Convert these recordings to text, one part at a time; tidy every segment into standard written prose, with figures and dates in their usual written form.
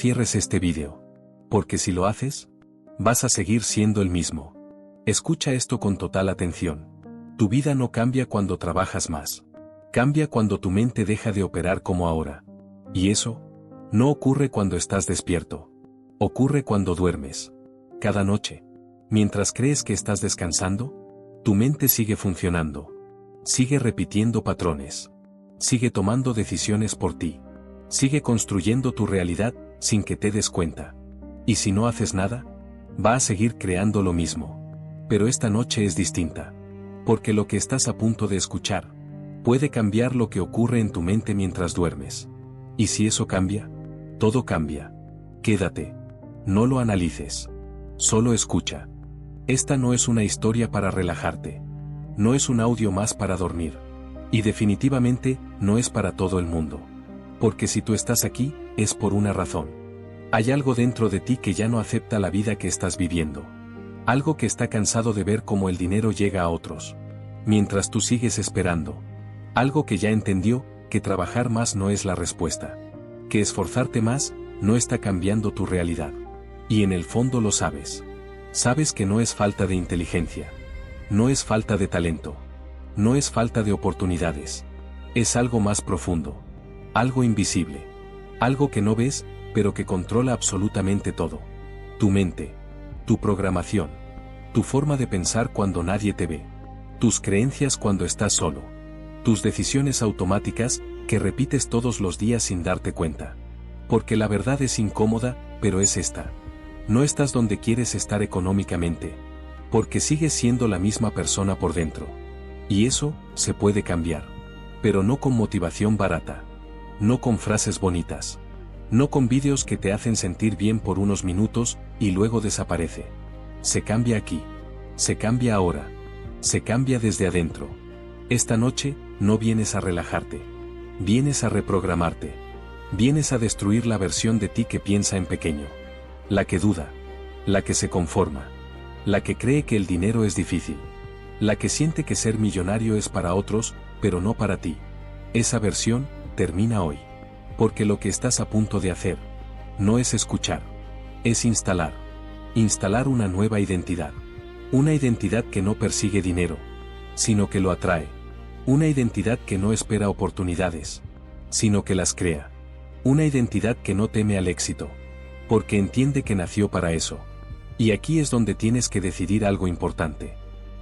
cierres este vídeo. Porque si lo haces, vas a seguir siendo el mismo. Escucha esto con total atención. Tu vida no cambia cuando trabajas más. Cambia cuando tu mente deja de operar como ahora. Y eso no ocurre cuando estás despierto. Ocurre cuando duermes. Cada noche. Mientras crees que estás descansando, tu mente sigue funcionando. Sigue repitiendo patrones. Sigue tomando decisiones por ti. Sigue construyendo tu realidad sin que te des cuenta. Y si no haces nada, va a seguir creando lo mismo. Pero esta noche es distinta. Porque lo que estás a punto de escuchar puede cambiar lo que ocurre en tu mente mientras duermes. Y si eso cambia, todo cambia. Quédate. No lo analices. Solo escucha. Esta no es una historia para relajarte. No es un audio más para dormir. Y definitivamente, no es para todo el mundo. Porque si tú estás aquí, es por una razón. Hay algo dentro de ti que ya no acepta la vida que estás viviendo. Algo que está cansado de ver cómo el dinero llega a otros. Mientras tú sigues esperando. Algo que ya entendió, que trabajar más no es la respuesta. Que esforzarte más, no está cambiando tu realidad. Y en el fondo lo sabes. Sabes que no es falta de inteligencia. No es falta de talento. No es falta de oportunidades. Es algo más profundo. Algo invisible. Algo que no ves, pero que controla absolutamente todo. Tu mente. Tu programación. Tu forma de pensar cuando nadie te ve. Tus creencias cuando estás solo. Tus decisiones automáticas, que repites todos los días sin darte cuenta. Porque la verdad es incómoda, pero es esta. No estás donde quieres estar económicamente. Porque sigues siendo la misma persona por dentro. Y eso, se puede cambiar. Pero no con motivación barata. No con frases bonitas. No con vídeos que te hacen sentir bien por unos minutos, y luego desaparece. Se cambia aquí. Se cambia ahora. Se cambia desde adentro. Esta noche, no vienes a relajarte. Vienes a reprogramarte. Vienes a destruir la versión de ti que piensa en pequeño. La que duda. La que se conforma. La que cree que el dinero es difícil. La que siente que ser millonario es para otros, pero no para ti. Esa versión, termina hoy. Porque lo que estás a punto de hacer, no es escuchar. Es instalar. Instalar una nueva identidad. Una identidad que no persigue dinero, sino que lo atrae. Una identidad que no espera oportunidades, sino que las crea. Una identidad que no teme al éxito, porque entiende que nació para eso. Y aquí es donde tienes que decidir algo importante.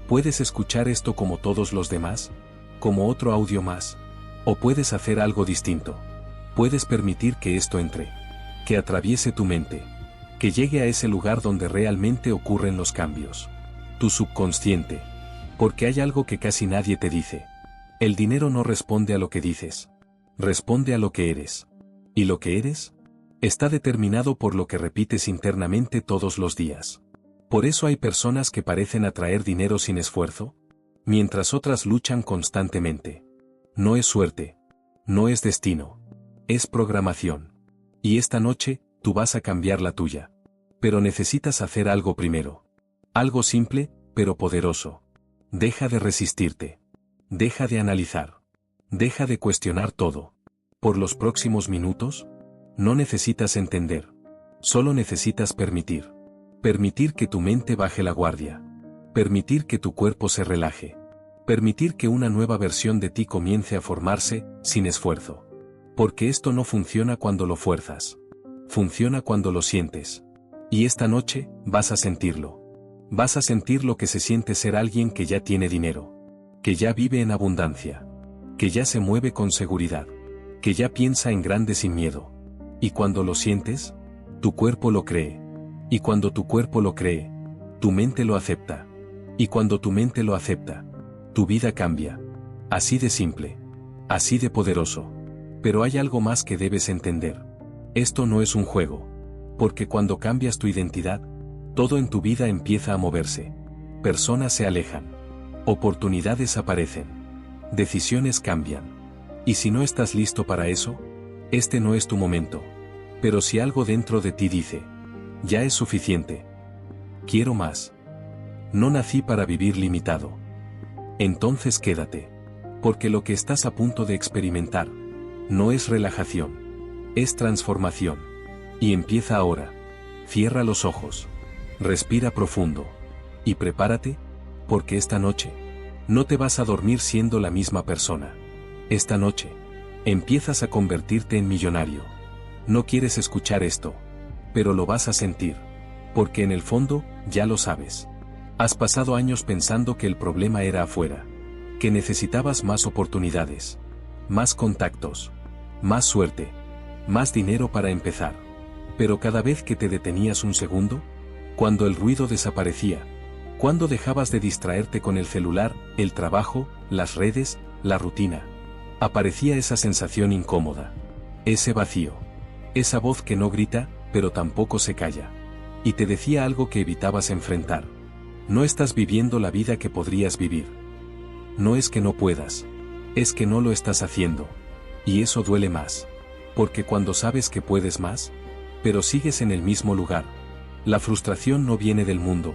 ¿Puedes escuchar esto como todos los demás? ¿Como otro audio más? ¿O puedes hacer algo distinto? Puedes permitir que esto entre. Que atraviese tu mente. Que llegue a ese lugar donde realmente ocurren los cambios. Tu subconsciente. Porque hay algo que casi nadie te dice. El dinero no responde a lo que dices. Responde a lo que eres. ¿Y lo que eres? Está determinado por lo que repites internamente todos los días. Por eso hay personas que parecen atraer dinero sin esfuerzo, mientras otras luchan constantemente. No es suerte. No es destino. Es programación. Y esta noche, tú vas a cambiar la tuya. Pero necesitas hacer algo primero. Algo simple, pero poderoso. Deja de resistirte. Deja de analizar. Deja de cuestionar todo. Por los próximos minutos, no necesitas entender. Solo necesitas permitir. Permitir que tu mente baje la guardia. Permitir que tu cuerpo se relaje. Permitir que una nueva versión de ti comience a formarse, sin esfuerzo. Porque esto no funciona cuando lo fuerzas. Funciona cuando lo sientes. Y esta noche, vas a sentirlo. Vas a sentir lo que se siente ser alguien que ya tiene dinero. Que ya vive en abundancia. Que ya se mueve con seguridad. Que ya piensa en grande sin miedo. Y cuando lo sientes, tu cuerpo lo cree. Y cuando tu cuerpo lo cree, tu mente lo acepta. Y cuando tu mente lo acepta, tu vida cambia. Así de simple. Así de poderoso. Pero hay algo más que debes entender. Esto no es un juego. Porque cuando cambias tu identidad, todo en tu vida empieza a moverse. Personas se alejan. Oportunidades aparecen. Decisiones cambian. Y si no estás listo para eso, este no es tu momento. Pero si algo dentro de ti dice, ya es suficiente. Quiero más. No nací para vivir limitado. Entonces quédate. Porque lo que estás a punto de experimentar, no es relajación. Es transformación. Y empieza ahora. Cierra los ojos. Respira profundo. Y prepárate, porque esta noche no te vas a dormir siendo la misma persona. Esta noche empiezas a convertirte en millonario. No quieres escuchar esto, pero lo vas a sentir, porque en el fondo ya lo sabes. Has pasado años pensando que el problema era afuera, que necesitabas más oportunidades, más contactos, más suerte, más dinero para empezar. Pero cada vez que te detenías un segundo, cuando el ruido desaparecía, cuando dejabas de distraerte con el celular, el trabajo, las redes, la rutina, aparecía esa sensación incómoda, ese vacío, esa voz que no grita, pero tampoco se calla, y te decía algo que evitabas enfrentar. No estás viviendo la vida que podrías vivir. No es que no puedas, es que no lo estás haciendo, y eso duele más, porque cuando sabes que puedes más, pero sigues en el mismo lugar, la frustración no viene del mundo,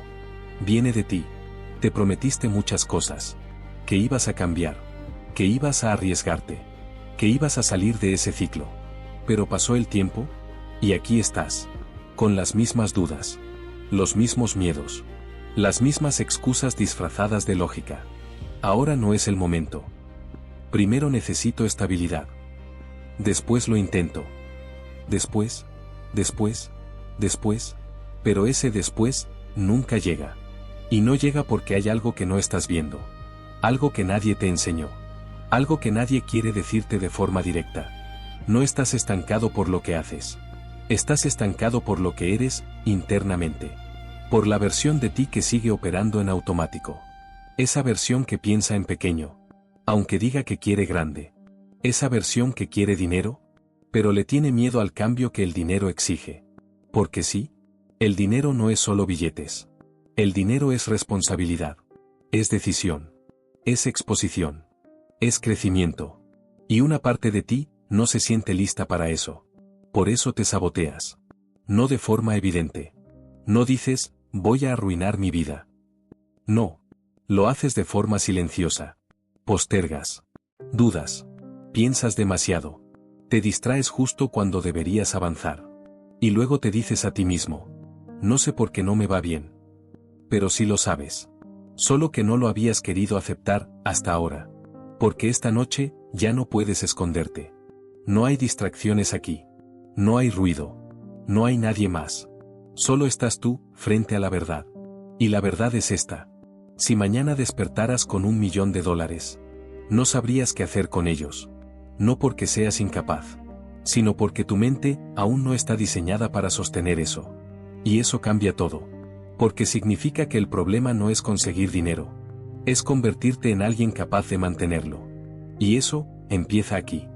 viene de ti. Te prometiste muchas cosas, que ibas a cambiar, que ibas a arriesgarte, que ibas a salir de ese ciclo. Pero pasó el tiempo, y aquí estás, con las mismas dudas, los mismos miedos, las mismas excusas disfrazadas de lógica. Ahora no es el momento. Primero necesito estabilidad. Después lo intento. Después, pero ese después nunca llega. Y no llega porque hay algo que no estás viendo. Algo que nadie te enseñó. Algo que nadie quiere decirte de forma directa. No estás estancado por lo que haces. Estás estancado por lo que eres, internamente. Por la versión de ti que sigue operando en automático. Esa versión que piensa en pequeño, aunque diga que quiere grande. Esa versión que quiere dinero, pero le tiene miedo al cambio que el dinero exige. Porque sí, el dinero no es solo billetes. El dinero es responsabilidad. Es decisión. Es exposición. Es crecimiento. Y una parte de ti no se siente lista para eso. Por eso te saboteas. No de forma evidente. No dices, voy a arruinar mi vida. No. Lo haces de forma silenciosa. Postergas. Dudas. Piensas demasiado. Te distraes justo cuando deberías avanzar. Y luego te dices a ti mismo, no sé por qué no me va bien. Pero sí lo sabes. Solo que no lo habías querido aceptar hasta ahora. Porque esta noche ya no puedes esconderte. No hay distracciones aquí. No hay ruido. No hay nadie más. Solo estás tú, frente a la verdad. Y la verdad es esta. Si mañana despertaras con $1.000.000, no sabrías qué hacer con ellos. No porque seas incapaz, sino porque tu mente aún no está diseñada para sostener eso. Y eso cambia todo. Porque significa que el problema no es conseguir dinero. Es convertirte en alguien capaz de mantenerlo. Y eso empieza aquí.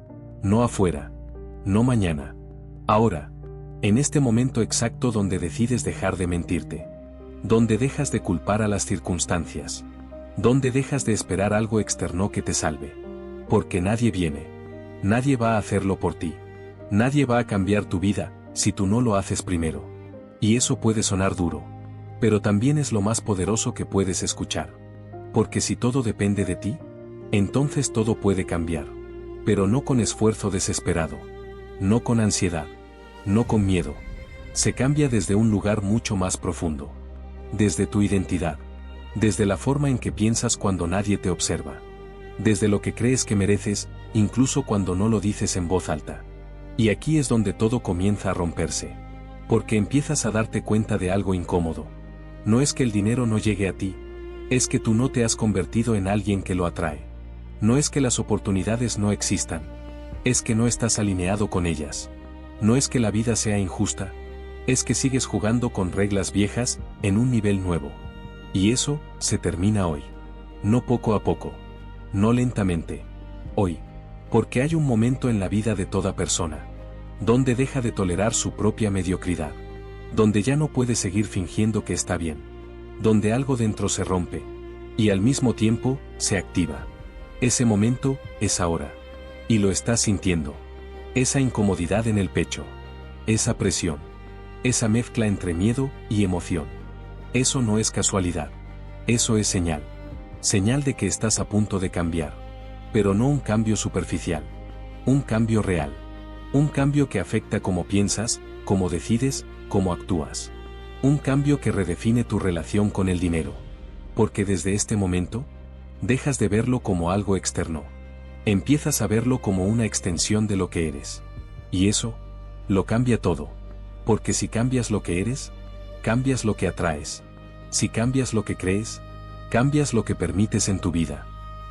No afuera. No mañana. Ahora. En este momento exacto donde decides dejar de mentirte. Donde dejas de culpar a las circunstancias. Donde dejas de esperar algo externo que te salve. Porque nadie viene. Nadie va a hacerlo por ti. Nadie va a cambiar tu vida si tú no lo haces primero. Y eso puede sonar duro. Pero también es lo más poderoso que puedes escuchar. Porque si todo depende de ti, entonces todo puede cambiar. Pero no con esfuerzo desesperado. No con ansiedad. No con miedo. Se cambia desde un lugar mucho más profundo. Desde tu identidad. Desde la forma en que piensas cuando nadie te observa. Desde lo que crees que mereces, incluso cuando no lo dices en voz alta. Y aquí es donde todo comienza a romperse. Porque empiezas a darte cuenta de algo incómodo. No es que el dinero no llegue a ti. Es que tú no te has convertido en alguien que lo atrae. No es que las oportunidades no existan. Es que no estás alineado con ellas. No es que la vida sea injusta. Es que sigues jugando con reglas viejas, en un nivel nuevo. Y eso, se termina hoy. No poco a poco. No lentamente. Hoy. Porque hay un momento en la vida de toda persona. Donde deja de tolerar su propia mediocridad. Donde ya no puede seguir fingiendo que está bien. Donde algo dentro se rompe. Y al mismo tiempo, se activa. Ese momento, es ahora. Y lo estás sintiendo. Esa incomodidad en el pecho. Esa presión. Esa mezcla entre miedo y emoción. Eso no es casualidad. Eso es señal. Señal de que estás a punto de cambiar. Pero no un cambio superficial. Un cambio real. Un cambio que afecta cómo piensas, cómo decides, cómo actúas. Un cambio que redefine tu relación con el dinero. Porque desde este momento, dejas de verlo como algo externo. Empiezas a verlo como una extensión de lo que eres. Y eso, lo cambia todo. Porque si cambias lo que eres, cambias lo que atraes. Si cambias lo que crees, cambias lo que permites en tu vida.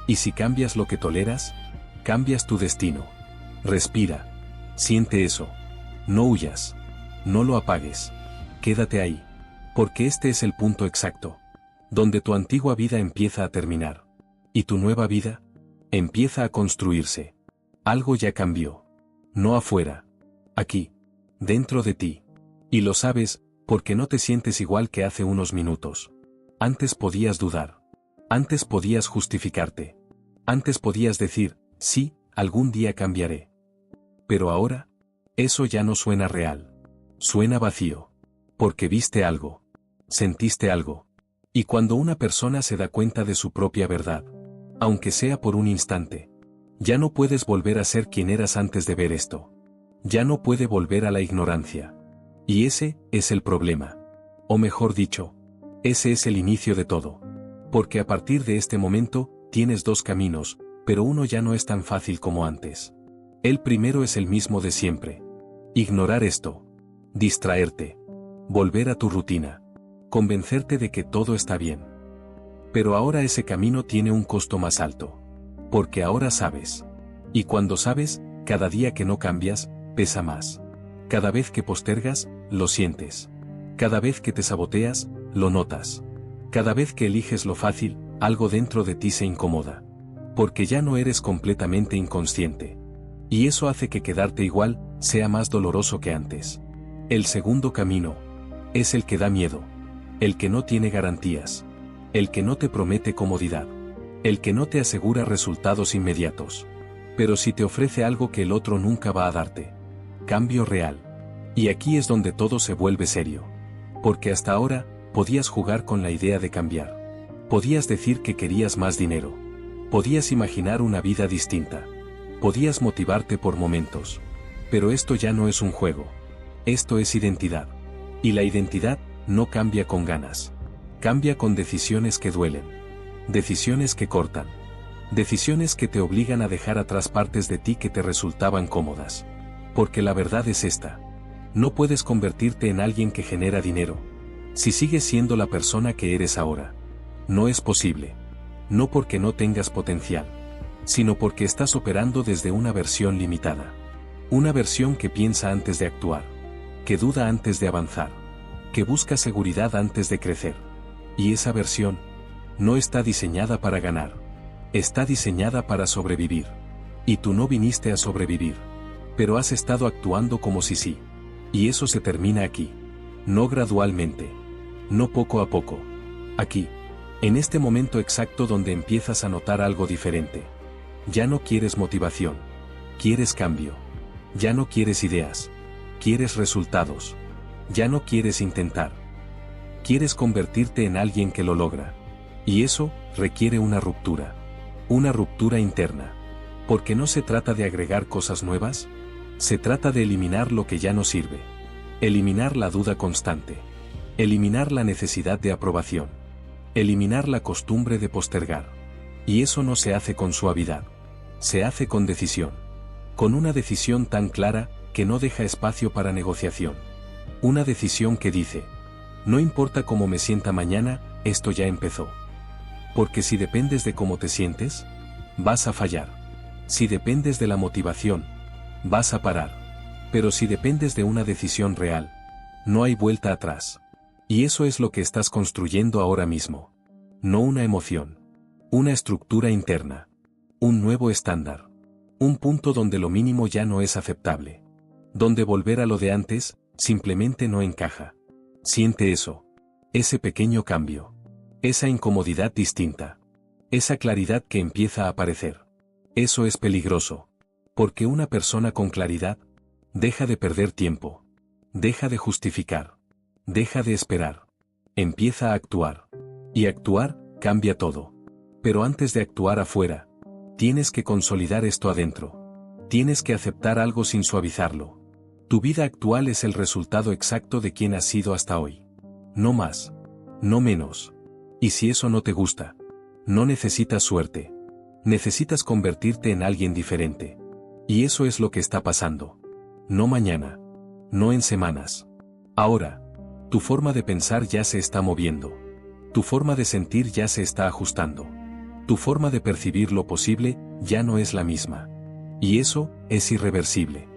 Y si cambias lo que toleras, cambias tu destino. Respira. Siente eso. No huyas. No lo apagues. Quédate ahí. Porque este es el punto exacto. Donde tu antigua vida empieza a terminar. Y tu nueva vida empieza a construirse. Algo ya cambió. No afuera. Aquí. Dentro de ti. Y lo sabes, porque no te sientes igual que hace unos minutos. Antes podías dudar. Antes podías justificarte. Antes podías decir, sí, algún día cambiaré. Pero ahora, eso ya no suena real. Suena vacío. Porque viste algo. Sentiste algo. Y cuando una persona se da cuenta de su propia verdad, aunque sea por un instante, ya no puedes volver a ser quien eras antes de ver esto. Ya no puede volver a la ignorancia. Y ese es el problema. O mejor dicho, ese es el inicio de todo. Porque a partir de este momento, tienes dos caminos, pero uno ya no es tan fácil como antes. El primero es el mismo de siempre. Ignorar esto. Distraerte. Volver a tu rutina. Convencerte de que todo está bien. Pero ahora ese camino tiene un costo más alto. Porque ahora sabes. Y cuando sabes, cada día que no cambias, pesa más. Cada vez que postergas, lo sientes. Cada vez que te saboteas, lo notas. Cada vez que eliges lo fácil, algo dentro de ti se incomoda. Porque ya no eres completamente inconsciente. Y eso hace que quedarte igual sea más doloroso que antes. El segundo camino es el que da miedo. El que no tiene garantías. El que no te promete comodidad. El que no te asegura resultados inmediatos. Pero sí te ofrece algo que el otro nunca va a darte. Cambio real. Y aquí es donde todo se vuelve serio. Porque hasta ahora, podías jugar con la idea de cambiar. Podías decir que querías más dinero. Podías imaginar una vida distinta. Podías motivarte por momentos. Pero esto ya no es un juego. Esto es identidad. Y la identidad no cambia con ganas. Cambia con decisiones que duelen. Decisiones que cortan. Decisiones que te obligan a dejar atrás partes de ti que te resultaban cómodas. Porque la verdad es esta. No puedes convertirte en alguien que genera dinero. Si sigues siendo la persona que eres ahora. No es posible. No porque no tengas potencial. Sino porque estás operando desde una versión limitada. Una versión que piensa antes de actuar. Que duda antes de avanzar. Que busca seguridad antes de crecer. Y esa versión no está diseñada para ganar. Está diseñada para sobrevivir. Y tú no viniste a sobrevivir. Pero has estado actuando como si sí. Y eso se termina aquí. No gradualmente. No poco a poco. Aquí. En este momento exacto donde empiezas a notar algo diferente. Ya no quieres motivación. Quieres cambio. Ya no quieres ideas. Quieres resultados. Ya no quieres intentar. Quieres convertirte en alguien que lo logra. Y eso requiere una ruptura. Una ruptura interna. Porque no se trata de agregar cosas nuevas. Se trata de eliminar lo que ya no sirve. Eliminar la duda constante. Eliminar la necesidad de aprobación. Eliminar la costumbre de postergar. Y eso no se hace con suavidad. Se hace con decisión. Con una decisión tan clara que no deja espacio para negociación. Una decisión que dice: no importa cómo me sienta mañana, esto ya empezó. Porque si dependes de cómo te sientes, vas a fallar. Si dependes de la motivación, vas a parar. Pero si dependes de una decisión real, no hay vuelta atrás. Y eso es lo que estás construyendo ahora mismo. No una emoción. Una estructura interna. Un nuevo estándar. Un punto donde lo mínimo ya no es aceptable. Donde volver a lo de antes, simplemente no encaja. Siente eso. Ese pequeño cambio. Esa incomodidad distinta. Esa claridad que empieza a aparecer. Eso es peligroso. Porque una persona con claridad deja de perder tiempo. Deja de justificar. Deja de esperar. Empieza a actuar. Y actuar cambia todo. Pero antes de actuar afuera, tienes que consolidar esto adentro. Tienes que aceptar algo sin suavizarlo. Tu vida actual es el resultado exacto de quien has sido hasta hoy. No más. No menos. Y si eso no te gusta, no necesitas suerte. Necesitas convertirte en alguien diferente. Y eso es lo que está pasando. No mañana. No en semanas. Ahora. Tu forma de pensar ya se está moviendo. Tu forma de sentir ya se está ajustando. Tu forma de percibir lo posible ya no es la misma. Y eso es irreversible.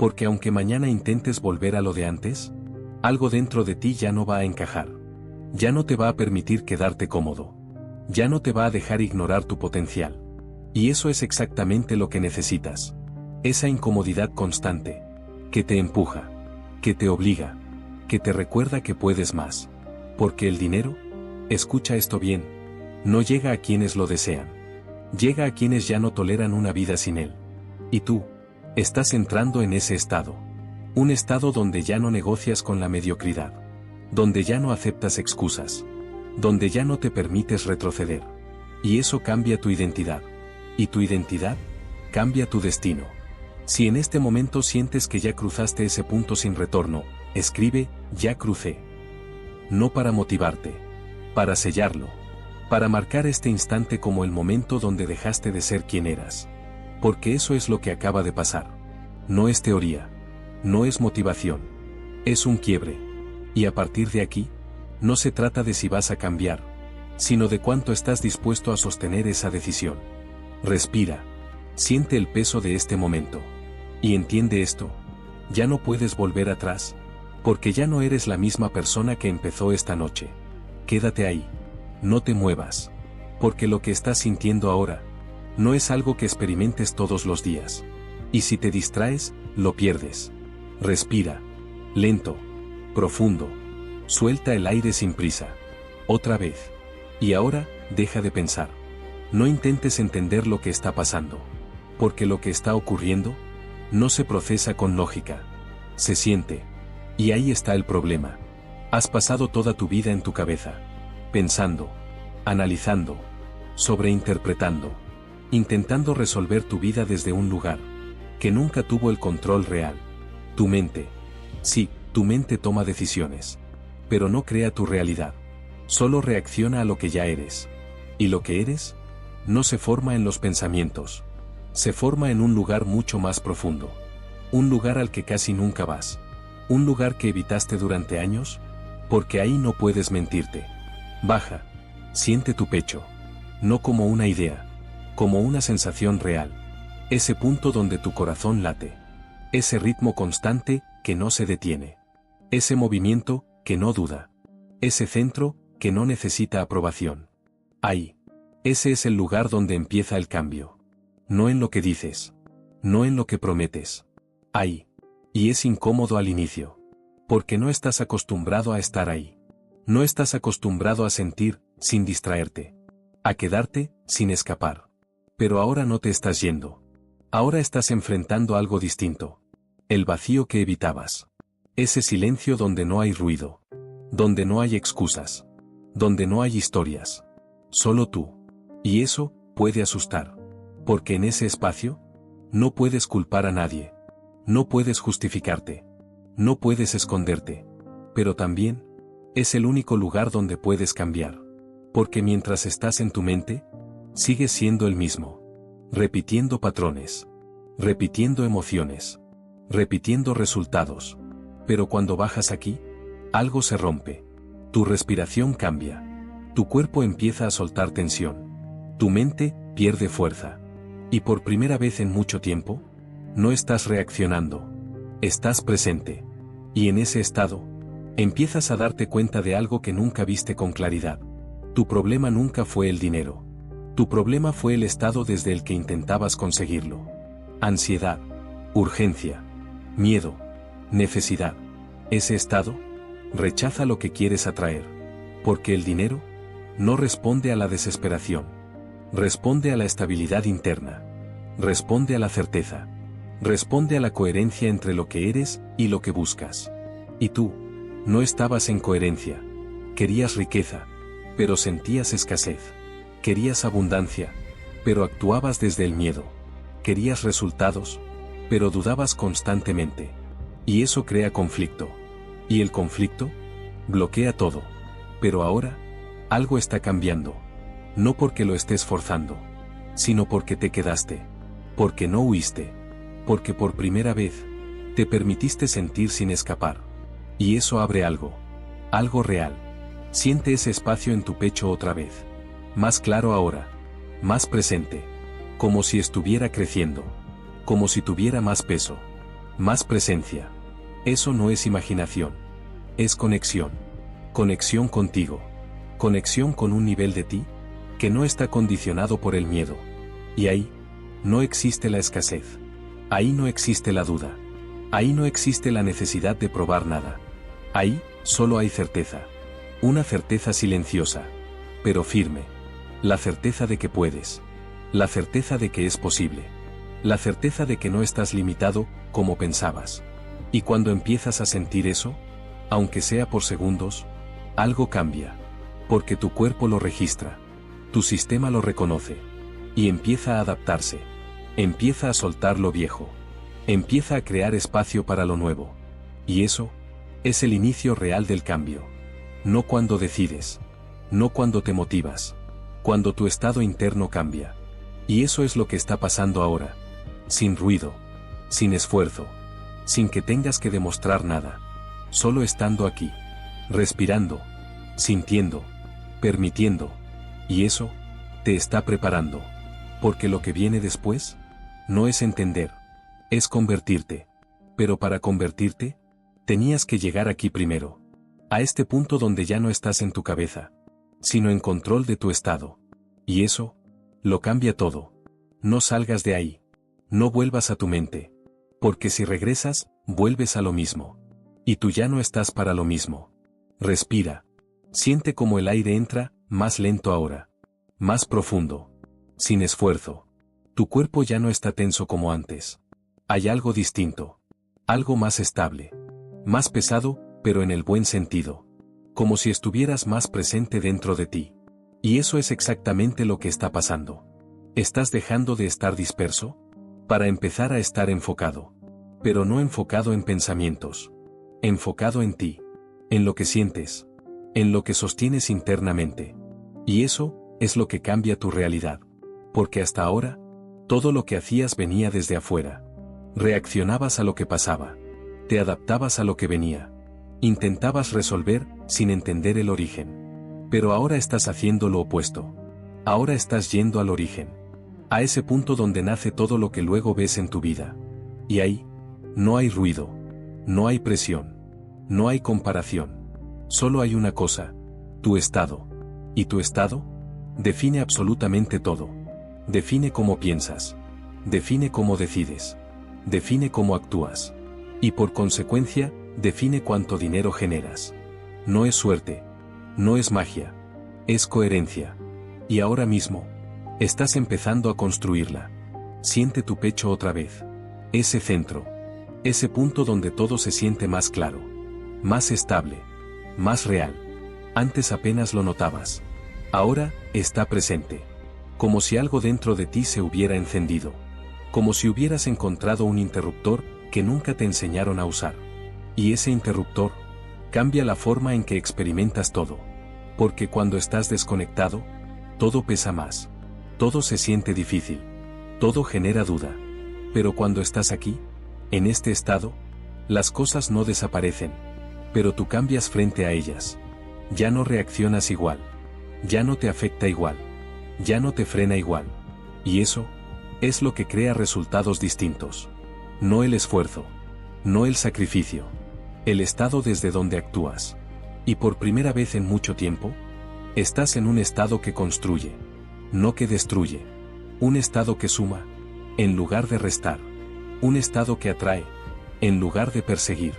Porque aunque mañana intentes volver a lo de antes, algo dentro de ti ya no va a encajar. Ya no te va a permitir quedarte cómodo. Ya no te va a dejar ignorar tu potencial. Y eso es exactamente lo que necesitas. Esa incomodidad constante. Que te empuja. Que te obliga. Que te recuerda que puedes más. Porque el dinero, escucha esto bien, no llega a quienes lo desean. Llega a quienes ya no toleran una vida sin él. Y tú, estás entrando en ese estado. Un estado donde ya no negocias con la mediocridad. Donde ya no aceptas excusas. Donde ya no te permites retroceder. Y eso cambia tu identidad. Y tu identidad, cambia tu destino. Si en este momento sientes que ya cruzaste ese punto sin retorno, escribe, ya crucé. No para motivarte. Para sellarlo. Para marcar este instante como el momento donde dejaste de ser quien eras. Porque eso es lo que acaba de pasar. No es teoría. No es motivación. Es un quiebre. Y a partir de aquí, no se trata de si vas a cambiar, sino de cuánto estás dispuesto a sostener esa decisión. Respira. Siente el peso de este momento. Y entiende esto. Ya no puedes volver atrás. Porque ya no eres la misma persona que empezó esta noche. Quédate ahí. No te muevas. Porque lo que estás sintiendo ahora, no es algo que experimentes todos los días. Y si te distraes, lo pierdes. Respira. Lento. Profundo. Suelta el aire sin prisa. Otra vez. Y ahora, deja de pensar. No intentes entender lo que está pasando. Porque lo que está ocurriendo, no se procesa con lógica. Se siente. Y ahí está el problema. Has pasado toda tu vida en tu cabeza. Pensando. Analizando. Sobreinterpretando. Intentando resolver tu vida desde un lugar que nunca tuvo el control real. Tu mente. Sí, tu mente toma decisiones. Pero no crea tu realidad. Solo reacciona a lo que ya eres. Y lo que eres, no se forma en los pensamientos. Se forma en un lugar mucho más profundo. Un lugar al que casi nunca vas. Un lugar que evitaste durante años, porque ahí no puedes mentirte. Baja. Siente tu pecho. No como una idea, como una sensación real. Ese punto donde tu corazón late. Ese ritmo constante que no se detiene. Ese movimiento que no duda. Ese centro que no necesita aprobación. Ahí. Ese es el lugar donde empieza el cambio. No en lo que dices. No en lo que prometes. Ahí. Y es incómodo al inicio. Porque no estás acostumbrado a estar ahí. No estás acostumbrado a sentir, sin distraerte. A quedarte, sin escapar. Pero ahora no te estás yendo. Ahora estás enfrentando algo distinto. El vacío que evitabas. Ese silencio donde no hay ruido. Donde no hay excusas. Donde no hay historias. Solo tú. Y eso puede asustar. Porque en ese espacio, no puedes culpar a nadie. No puedes justificarte. No puedes esconderte. Pero también, es el único lugar donde puedes cambiar. Porque mientras estás en tu mente, sigues siendo el mismo. Repitiendo patrones. Repitiendo emociones. Repitiendo resultados. Pero cuando bajas aquí, algo se rompe. Tu respiración cambia. Tu cuerpo empieza a soltar tensión. Tu mente pierde fuerza. Y por primera vez en mucho tiempo, no estás reaccionando. Estás presente. Y en ese estado, empiezas a darte cuenta de algo que nunca viste con claridad. Tu problema nunca fue el dinero. Tu problema fue el estado desde el que intentabas conseguirlo. Ansiedad. Urgencia. Miedo. Necesidad. Ese estado, rechaza lo que quieres atraer. Porque el dinero, no responde a la desesperación. Responde a la estabilidad interna. Responde a la certeza. Responde a la coherencia entre lo que eres y lo que buscas. Y tú, no estabas en coherencia. Querías riqueza, pero sentías escasez. Querías abundancia, pero actuabas desde el miedo. Querías resultados, pero dudabas constantemente. Y eso crea conflicto. Y el conflicto bloquea todo. Pero ahora, algo está cambiando. No porque lo estés forzando, sino porque te quedaste. Porque no huiste. Porque por primera vez, te permitiste sentir sin escapar. Y eso abre algo. Algo real. Siente ese espacio en tu pecho otra vez. Más claro ahora. Más presente. Como si estuviera creciendo. Como si tuviera más peso. Más presencia. Eso no es imaginación. Es conexión. Conexión contigo. Conexión con un nivel de ti que no está condicionado por el miedo. Y ahí no existe la escasez. Ahí no existe la duda. Ahí no existe la necesidad de probar nada. Ahí solo hay certeza. Una certeza silenciosa, pero firme. La certeza de que puedes. La certeza de que es posible. La certeza de que no estás limitado como pensabas. Y cuando empiezas a sentir eso, aunque sea por segundos, algo cambia. Porque tu cuerpo lo registra. Tu sistema lo reconoce. Y empieza a adaptarse. Empieza a soltar lo viejo. Empieza a crear espacio para lo nuevo. Y eso es el inicio real del cambio. No cuando decides. No cuando te motivas. Cuando tu estado interno cambia. Y eso es lo que está pasando ahora. Sin ruido. Sin esfuerzo. Sin que tengas que demostrar nada. Solo estando aquí. Respirando. Sintiendo. Permitiendo. Y eso te está preparando. Porque lo que viene después no es entender. Es convertirte. Pero para convertirte, tenías que llegar aquí primero. A este punto donde ya no estás en tu cabeza, sino en control de tu estado. Y eso lo cambia todo. No salgas de ahí. No vuelvas a tu mente. Porque si regresas, vuelves a lo mismo. Y tú ya no estás para lo mismo. Respira. Siente como el aire entra, más lento ahora. Más profundo. Sin esfuerzo. Tu cuerpo ya no está tenso como antes. Hay algo distinto. Algo más estable. Más pesado, pero en el buen sentido. Como si estuvieras más presente dentro de ti. Y eso es exactamente lo que está pasando. ¿Estás dejando de estar disperso? Para empezar a estar enfocado. Pero no enfocado en pensamientos. Enfocado en ti. En lo que sientes. En lo que sostienes internamente. Y eso es lo que cambia tu realidad. Porque hasta ahora, todo lo que hacías venía desde afuera. Reaccionabas a lo que pasaba. Te adaptabas a lo que venía. Intentabas resolver, sin entender el origen. Pero ahora estás haciendo lo opuesto. Ahora estás yendo al origen. A ese punto donde nace todo lo que luego ves en tu vida. Y ahí, no hay ruido. No hay presión. No hay comparación. Solo hay una cosa. Tu estado. Y tu estado define absolutamente todo. Define cómo piensas. Define cómo decides. Define cómo actúas. Y por consecuencia, define cuánto dinero generas. No es suerte. No es magia. Es coherencia. Y ahora mismo, estás empezando a construirla. Siente tu pecho otra vez. Ese centro. Ese punto donde todo se siente más claro. Más estable. Más real. Antes apenas lo notabas. Ahora, está presente. Como si algo dentro de ti se hubiera encendido. Como si hubieras encontrado un interruptor que nunca te enseñaron a usar. Y ese interruptor cambia la forma en que experimentas todo. Porque cuando estás desconectado, todo pesa más. Todo se siente difícil. Todo genera duda. Pero cuando estás aquí, en este estado, las cosas no desaparecen. Pero tú cambias frente a ellas. Ya no reaccionas igual. Ya no te afecta igual. Ya no te frena igual. Y eso es lo que crea resultados distintos. No el esfuerzo. No el sacrificio. El estado desde donde actúas. Y por primera vez en mucho tiempo, estás en un estado que construye. No que destruye. Un estado que suma, en lugar de restar. Un estado que atrae, en lugar de perseguir.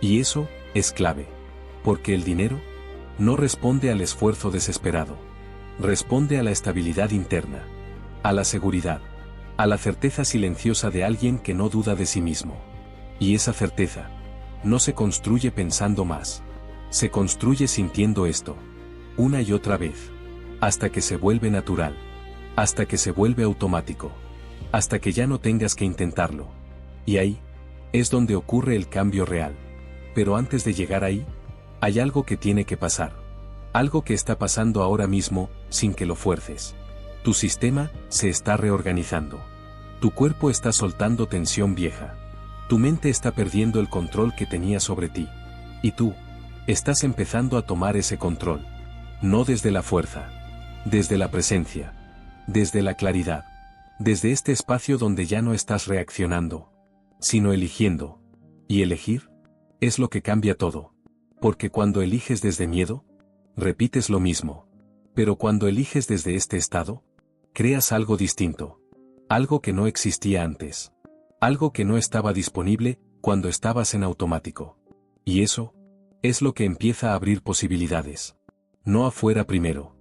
Y eso es clave. Porque el dinero no responde al esfuerzo desesperado. Responde a la estabilidad interna. A la seguridad. A la certeza silenciosa de alguien que no duda de sí mismo. Y esa certeza no se construye pensando más. Se construye sintiendo esto. Una y otra vez. Hasta que se vuelve natural. Hasta que se vuelve automático. Hasta que ya no tengas que intentarlo. Y ahí, es donde ocurre el cambio real. Pero antes de llegar ahí, hay algo que tiene que pasar. Algo que está pasando ahora mismo, sin que lo fuerces. Tu sistema se está reorganizando. Tu cuerpo está soltando tensión vieja. Tu mente está perdiendo el control que tenía sobre ti. Y tú, estás empezando a tomar ese control. No desde la fuerza. Desde la presencia. Desde la claridad. Desde este espacio donde ya no estás reaccionando, sino eligiendo. Y elegir es lo que cambia todo. Porque cuando eliges desde miedo, repites lo mismo. Pero cuando eliges desde este estado, creas algo distinto. Algo que no existía antes. Algo que no estaba disponible cuando estabas en automático. Y eso es lo que empieza a abrir posibilidades. No afuera primero.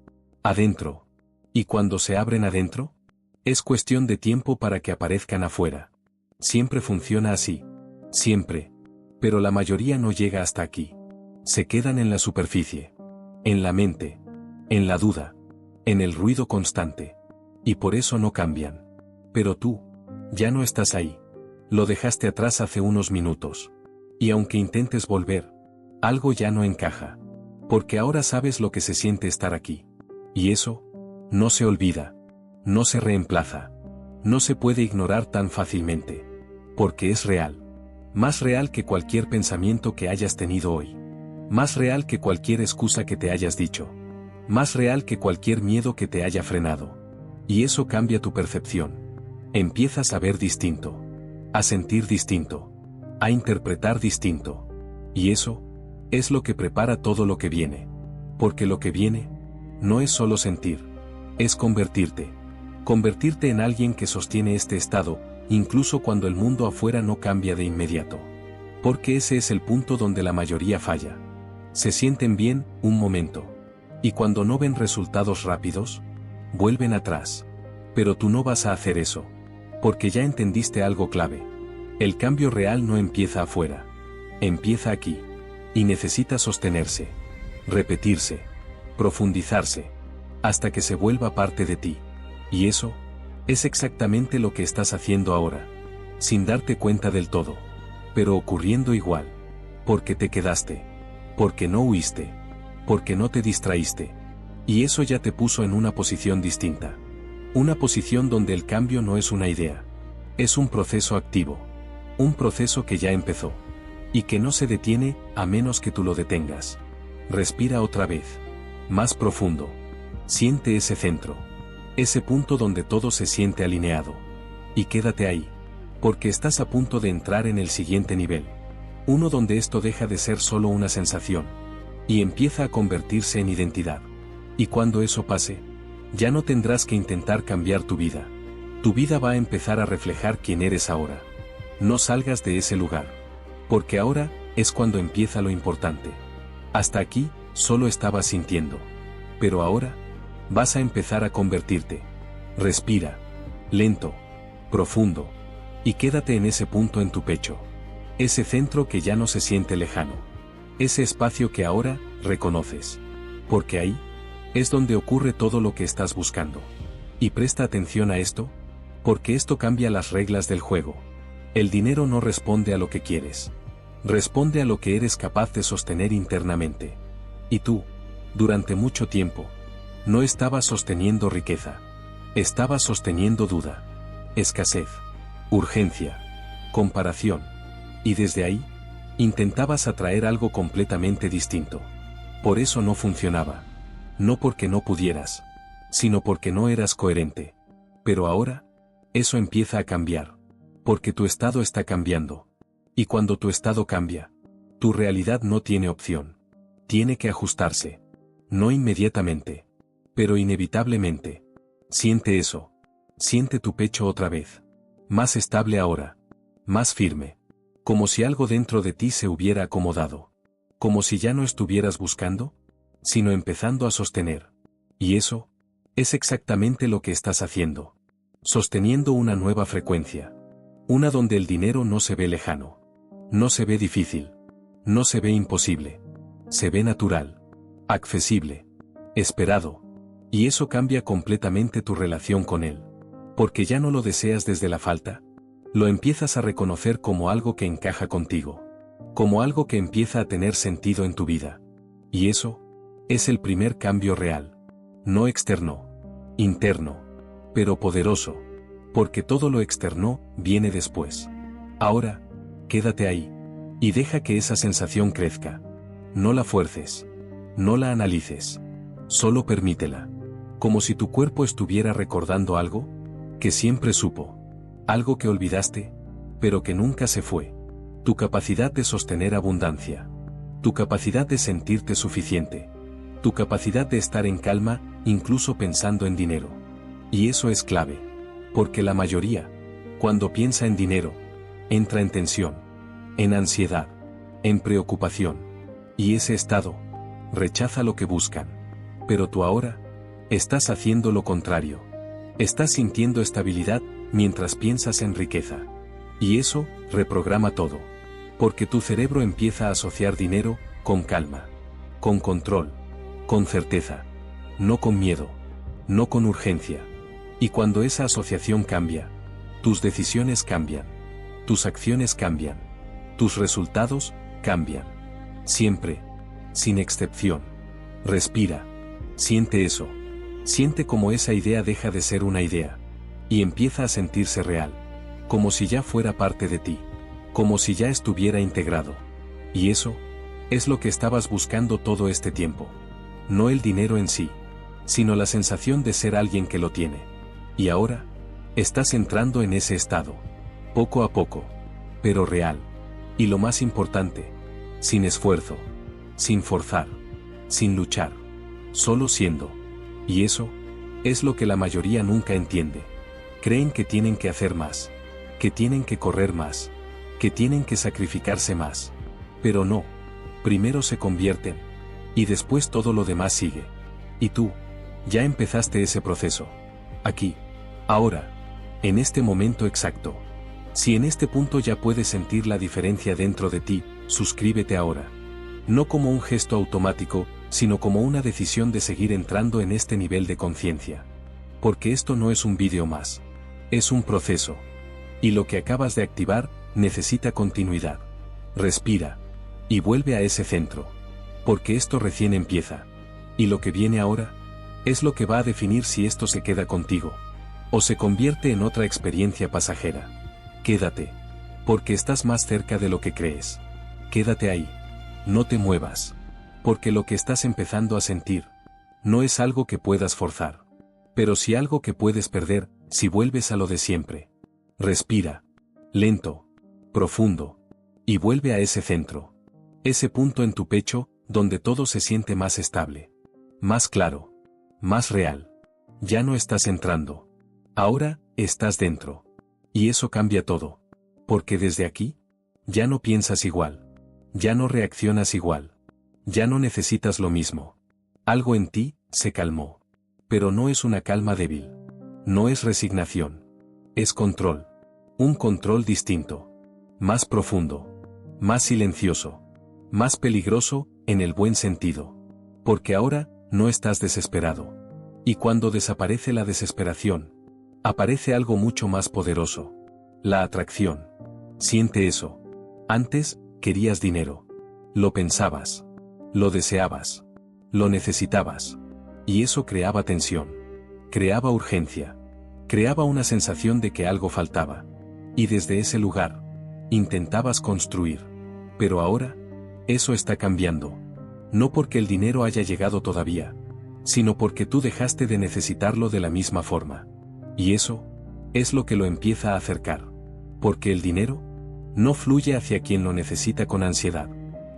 Adentro. Y cuando se abren adentro, es cuestión de tiempo para que aparezcan afuera. Siempre funciona así. Siempre. Pero la mayoría no llega hasta aquí. Se quedan en la superficie. En la mente. En la duda. En el ruido constante. Y por eso no cambian. Pero tú, ya no estás ahí. Lo dejaste atrás hace unos minutos. Y aunque intentes volver, algo ya no encaja. Porque ahora sabes lo que se siente estar aquí. Y eso, no se olvida. No se reemplaza. No se puede ignorar tan fácilmente. Porque es real. Más real que cualquier pensamiento que hayas tenido hoy. Más real que cualquier excusa que te hayas dicho. Más real que cualquier miedo que te haya frenado. Y eso cambia tu percepción. Empiezas a ver distinto. A sentir distinto. A interpretar distinto. Y eso es lo que prepara todo lo que viene. Porque lo que viene no es solo sentir. Es convertirte. Convertirte en alguien que sostiene este estado, incluso cuando el mundo afuera no cambia de inmediato. Porque ese es el punto donde la mayoría falla. Se sienten bien un momento. Y cuando no ven resultados rápidos, vuelven atrás. Pero tú no vas a hacer eso. Porque ya entendiste algo clave. El cambio real no empieza afuera. Empieza aquí. Y necesita sostenerse. Repetirse. Profundizarse. Hasta que se vuelva parte de ti. Y eso es exactamente lo que estás haciendo ahora. Sin darte cuenta del todo. Pero ocurriendo igual. Porque te quedaste. Porque no huiste. Porque no te distraíste. Y eso ya te puso en una posición distinta. Una posición donde el cambio no es una idea. Es un proceso activo. Un proceso que ya empezó. Y que no se detiene a menos que tú lo detengas. Respira otra vez. Más profundo. Siente ese centro. Ese punto donde todo se siente alineado. Y quédate ahí. Porque estás a punto de entrar en el siguiente nivel. Uno donde esto deja de ser solo una sensación. Y empieza a convertirse en identidad. Y cuando eso pase, ya no tendrás que intentar cambiar tu vida. Tu vida va a empezar a reflejar quién eres ahora. No salgas de ese lugar. Porque ahora es cuando empieza lo importante. Hasta aquí, solo estabas sintiendo. Pero ahora, vas a empezar a convertirte. Respira. Lento. Profundo. Y quédate en ese punto en tu pecho. Ese centro que ya no se siente lejano. Ese espacio que ahora reconoces. Porque ahí es donde ocurre todo lo que estás buscando. Y presta atención a esto, porque esto cambia las reglas del juego. El dinero no responde a lo que quieres. Responde a lo que eres capaz de sostener internamente. Y tú, durante mucho tiempo, no estabas sosteniendo riqueza. Estabas sosteniendo duda. Escasez. Urgencia. Comparación. Y desde ahí, intentabas atraer algo completamente distinto. Por eso no funcionaba. No porque no pudieras, sino porque no eras coherente. Pero ahora, eso empieza a cambiar. Porque tu estado está cambiando. Y cuando tu estado cambia, tu realidad no tiene opción. Tiene que ajustarse. No inmediatamente. Pero inevitablemente. Siente eso. Siente tu pecho otra vez. Más estable ahora. Más firme. Como si algo dentro de ti se hubiera acomodado. Como si ya no estuvieras buscando, sino empezando a sostener. Y eso es exactamente lo que estás haciendo. Sosteniendo una nueva frecuencia. Una donde el dinero no se ve lejano. No se ve difícil. No se ve imposible. Se ve natural. Accesible. Esperado. Y eso cambia completamente tu relación con él. Porque ya no lo deseas desde la falta. Lo empiezas a reconocer como algo que encaja contigo. Como algo que empieza a tener sentido en tu vida. Y eso es el primer cambio real. No externo. Interno. Pero poderoso. Porque todo lo externo viene después. Ahora, quédate ahí. Y deja que esa sensación crezca. No la fuerces. No la analices. Solo permítela. Como si tu cuerpo estuviera recordando algo que siempre supo. Algo que olvidaste, pero que nunca se fue. Tu capacidad de sostener abundancia. Tu capacidad de sentirte suficiente. Tu capacidad de estar en calma, incluso pensando en dinero. Y eso es clave. Porque la mayoría, cuando piensa en dinero, entra en tensión, en ansiedad, en preocupación. Y ese estado rechaza lo que buscan. Pero tú ahora estás haciendo lo contrario. Estás sintiendo estabilidad mientras piensas en riqueza. Y eso reprograma todo. Porque tu cerebro empieza a asociar dinero con calma, con control, con certeza. No con miedo, no con urgencia. Y cuando esa asociación cambia, tus decisiones cambian, tus acciones cambian, tus resultados cambian. Siempre, sin excepción. Respira, siente eso. Siente como esa idea deja de ser una idea. Y empieza a sentirse real. Como si ya fuera parte de ti. Como si ya estuviera integrado. Y eso es lo que estabas buscando todo este tiempo. No el dinero en sí, sino la sensación de ser alguien que lo tiene. Y ahora, estás entrando en ese estado. Poco a poco. Pero real. Y lo más importante, sin esfuerzo. Sin forzar. Sin luchar. Solo siendo. Y eso es lo que la mayoría nunca entiende. Creen que tienen que hacer más. Que tienen que correr más. Que tienen que sacrificarse más. Pero no. Primero se convierten. Y después todo lo demás sigue. Y tú, ya empezaste ese proceso. Aquí. Ahora. En este momento exacto. Si en este punto ya puedes sentir la diferencia dentro de ti, suscríbete ahora. No como un gesto automático, sino como una decisión de seguir entrando en este nivel de conciencia. Porque esto no es un vídeo más. Es un proceso. Y lo que acabas de activar, necesita continuidad. Respira. Y vuelve a ese centro. Porque esto recién empieza. Y lo que viene ahora, es lo que va a definir si esto se queda contigo. O se convierte en otra experiencia pasajera. Quédate. Porque estás más cerca de lo que crees. Quédate ahí. No te muevas. Porque lo que estás empezando a sentir, no es algo que puedas forzar. Pero sí algo que puedes perder, si vuelves a lo de siempre. Respira. Lento. Profundo. Y vuelve a ese centro. Ese punto en tu pecho, donde todo se siente más estable. Más claro. Más real. Ya no estás entrando. Ahora, estás dentro. Y eso cambia todo. Porque desde aquí, ya no piensas igual. Ya no reaccionas igual. Ya no necesitas lo mismo. Algo en ti se calmó. Pero no es una calma débil. No es resignación. Es control. Un control distinto. Más profundo. Más silencioso. Más peligroso, en el buen sentido. Porque ahora, no estás desesperado. Y cuando desaparece la desesperación, aparece algo mucho más poderoso. La atracción. Siente eso. Antes, querías dinero. Lo pensabas. Lo deseabas. Lo necesitabas. Y eso creaba tensión. Creaba urgencia. Creaba una sensación de que algo faltaba. Y desde ese lugar, intentabas construir. Pero ahora, eso está cambiando. No porque el dinero haya llegado todavía, sino porque tú dejaste de necesitarlo de la misma forma. Y eso es lo que lo empieza a acercar. Porque el dinero no fluye hacia quien lo necesita con ansiedad.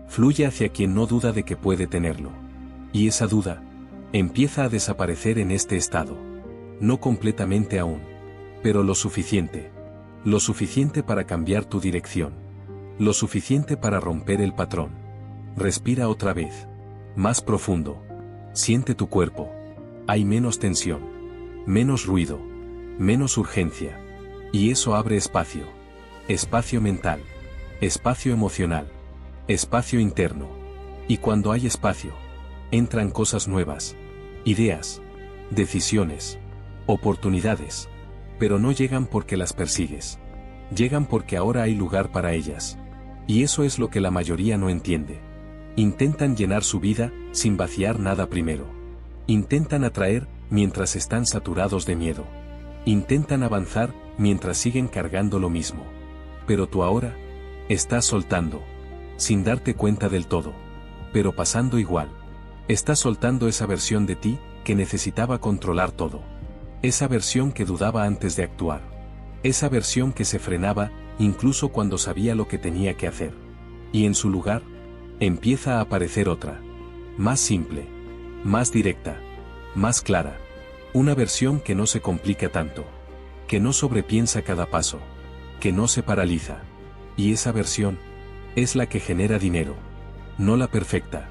Fluye hacia quien no duda de que puede tenerlo. Y esa duda empieza a desaparecer en este estado. No completamente aún. Pero lo suficiente. Lo suficiente para cambiar tu dirección. Lo suficiente para romper el patrón. Respira otra vez. Más profundo. Siente tu cuerpo. Hay menos tensión. Menos ruido. Menos urgencia. Y eso abre espacio. Espacio mental. Espacio emocional. Espacio interno. Y cuando hay espacio, entran cosas nuevas. Ideas. Decisiones. Oportunidades. Pero no llegan porque las persigues. Llegan porque ahora hay lugar para ellas. Y eso es lo que la mayoría no entiende. Intentan llenar su vida, sin vaciar nada primero. Intentan atraer, mientras están saturados de miedo. Intentan avanzar, mientras siguen cargando lo mismo. Pero tú ahora, estás soltando. Sin darte cuenta del todo. Pero pasando igual. Estás soltando esa versión de ti, que necesitaba controlar todo. Esa versión que dudaba antes de actuar. Esa versión que se frenaba, incluso cuando sabía lo que tenía que hacer. Y en su lugar, empieza a aparecer otra. Más simple. Más directa. Más clara. Una versión que no se complica tanto. Que no sobrepiensa cada paso. Que no se paraliza. Y esa versión, es la que genera dinero. No la perfecta.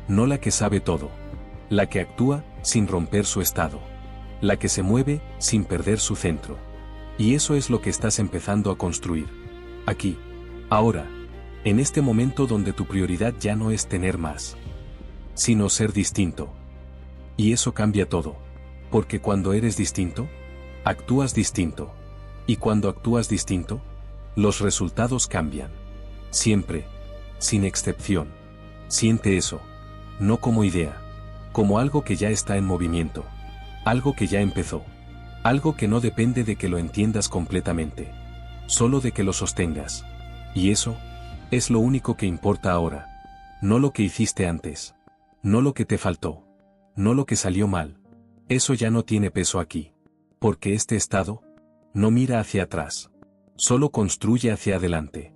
No la que sabe todo. La que actúa, sin romper su estado. La que se mueve, sin perder su centro. Y eso es lo que estás empezando a construir. Aquí. Ahora. En este momento donde tu prioridad ya no es tener más. Sino ser distinto. Y eso cambia todo. Porque cuando eres distinto, actúas distinto. Y cuando actúas distinto, los resultados cambian. Siempre. Sin excepción. Siente eso. No como idea. Como algo que ya está en movimiento. Algo que ya empezó. Algo que no depende de que lo entiendas completamente. Solo de que lo sostengas. Y eso, es lo único que importa ahora. No lo que hiciste antes. No lo que te faltó. No lo que salió mal. Eso ya no tiene peso aquí. Porque este estado, no mira hacia atrás. Solo construye hacia adelante.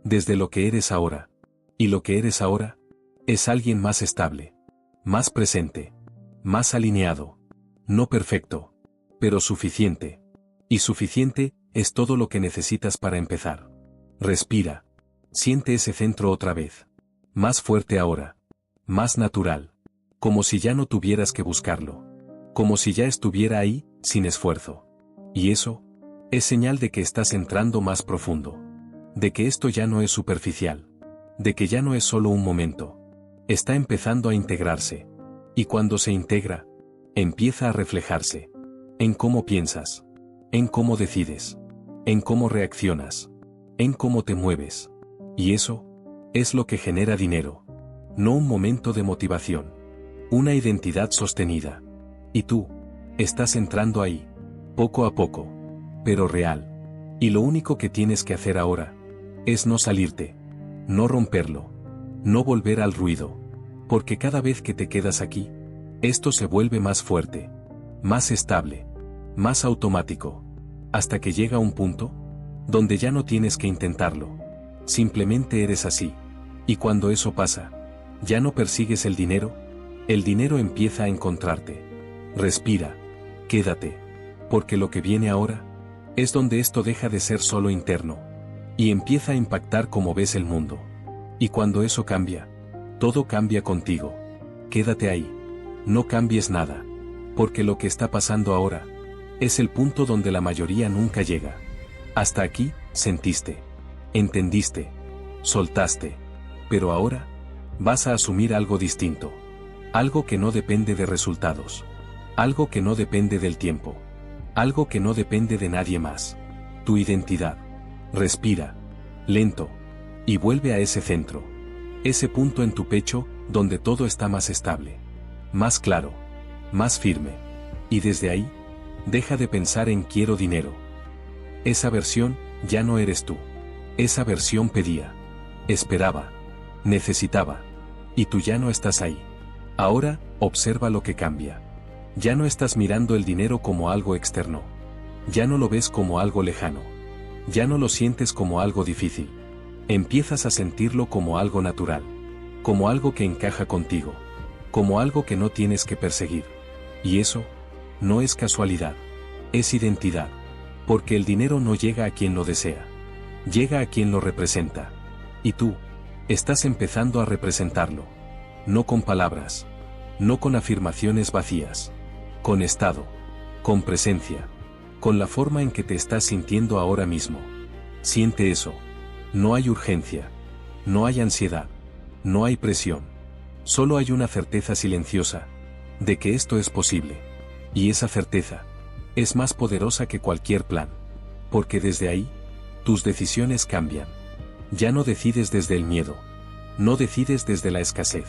Desde lo que eres ahora. Y lo que eres ahora, es alguien más estable. Más presente. Más alineado. No perfecto. Pero suficiente. Y suficiente, es todo lo que necesitas para empezar. Respira. Siente ese centro otra vez. Más fuerte ahora. Más natural. Como si ya no tuvieras que buscarlo. Como si ya estuviera ahí, sin esfuerzo. Y eso, es señal de que estás entrando más profundo. De que esto ya no es superficial. De que ya no es solo un momento. Está empezando a integrarse. Y cuando se integra, empieza a reflejarse. En cómo piensas. En cómo decides. En cómo reaccionas. En cómo te mueves. Y eso, es lo que genera dinero. No un momento de motivación. Una identidad sostenida. Y tú, estás entrando ahí. Poco a poco. Pero real. Y lo único que tienes que hacer ahora, es no salirte. No romperlo. No volver al ruido. Porque cada vez que te quedas aquí, esto se vuelve más fuerte. Más estable. Más automático. Hasta que llega un punto, donde ya no tienes que intentarlo. Simplemente eres así. Y cuando eso pasa, ya no persigues el dinero empieza a encontrarte. Respira. Quédate. Porque lo que viene ahora, es donde esto deja de ser solo interno. Y empieza a impactar cómo ves el mundo. Y cuando eso cambia, todo cambia contigo. Quédate ahí. No cambies nada. Porque lo que está pasando ahora, es el punto donde la mayoría nunca llega. Hasta aquí, sentiste. Entendiste. Soltaste. Pero ahora, vas a asumir algo distinto. Algo que no depende de resultados. Algo que no depende del tiempo. Algo que no depende de nadie más. Tu identidad. Respira. Lento. Y vuelve a ese centro. Ese punto en tu pecho, donde todo está más estable. Más claro. Más firme. Y desde ahí, deja de pensar en quiero dinero. Esa versión, ya no eres tú. Esa versión pedía. Esperaba. Necesitaba. Y tú ya no estás ahí. Ahora, observa lo que cambia. Ya no estás mirando el dinero como algo externo. Ya no lo ves como algo lejano. Ya no lo sientes como algo difícil. Empiezas a sentirlo como algo natural. Como algo que encaja contigo. Como algo que no tienes que perseguir. Y eso, no es casualidad. Es identidad. Porque el dinero no llega a quien lo desea. Llega a quien lo representa. Y tú, estás empezando a representarlo. No con palabras. No con afirmaciones vacías. Con estado. Con presencia. Con la forma en que te estás sintiendo ahora mismo. Siente eso. No hay urgencia. No hay ansiedad. No hay presión. Solo hay una certeza silenciosa. De que esto es posible. Y esa certeza, es más poderosa que cualquier plan. Porque desde ahí, Tus decisiones cambian. Ya no decides desde el miedo. No decides desde la escasez.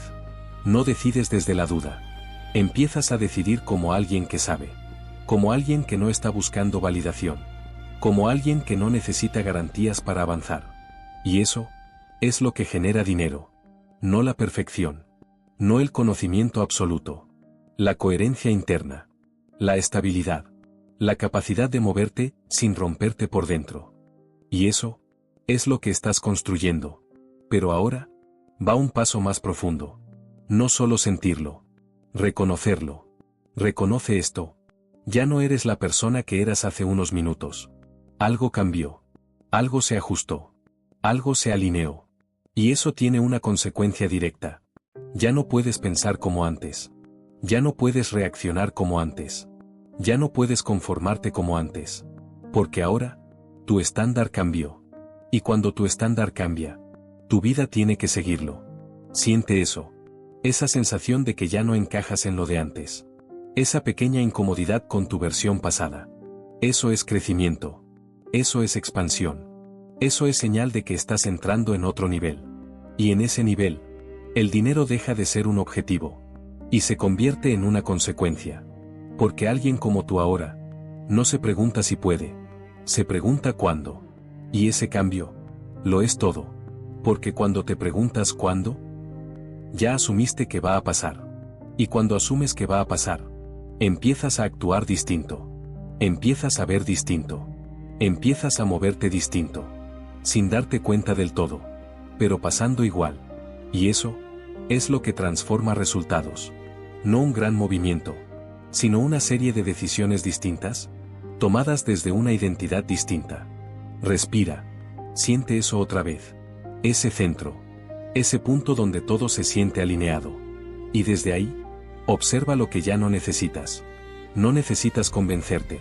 No decides desde la duda. Empiezas a decidir como alguien que sabe. Como alguien que no está buscando validación. Como alguien que no necesita garantías para avanzar. Y eso es lo que genera dinero. No la perfección. No el conocimiento absoluto. La coherencia interna. La estabilidad. La capacidad de moverte sin romperte por dentro. Y eso es lo que estás construyendo. Pero ahora va un paso más profundo. No solo sentirlo. Reconocerlo. Reconoce esto. Ya no eres la persona que eras hace unos minutos. Algo cambió. Algo se ajustó. Algo se alineó. Y eso tiene una consecuencia directa. Ya no puedes pensar como antes. Ya no puedes reaccionar como antes. Ya no puedes conformarte como antes. Porque ahora, tu estándar cambió. Y cuando tu estándar cambia, tu vida tiene que seguirlo. Siente eso. Esa sensación de que ya no encajas en lo de antes. Esa pequeña incomodidad con tu versión pasada. Eso es crecimiento. Eso es expansión. Eso es señal de que estás entrando en otro nivel. Y en ese nivel, el dinero deja de ser un objetivo. Y se convierte en una consecuencia. Porque alguien como tú ahora, no se pregunta si puede. Se pregunta cuándo. Y ese cambio, lo es todo. Porque cuando te preguntas cuándo, ya asumiste que va a pasar. Y cuando asumes que va a pasar, empiezas a actuar distinto. Empiezas a ver distinto. Empiezas a moverte distinto. Sin darte cuenta del todo. Pero pasando igual. Y eso es lo que transforma resultados. No un gran movimiento, sino una serie de decisiones distintas, tomadas desde una identidad distinta. Respira. Siente eso otra vez. Ese centro. Ese punto donde todo se siente alineado. Y desde ahí, observa lo que ya no necesitas. No necesitas convencerte.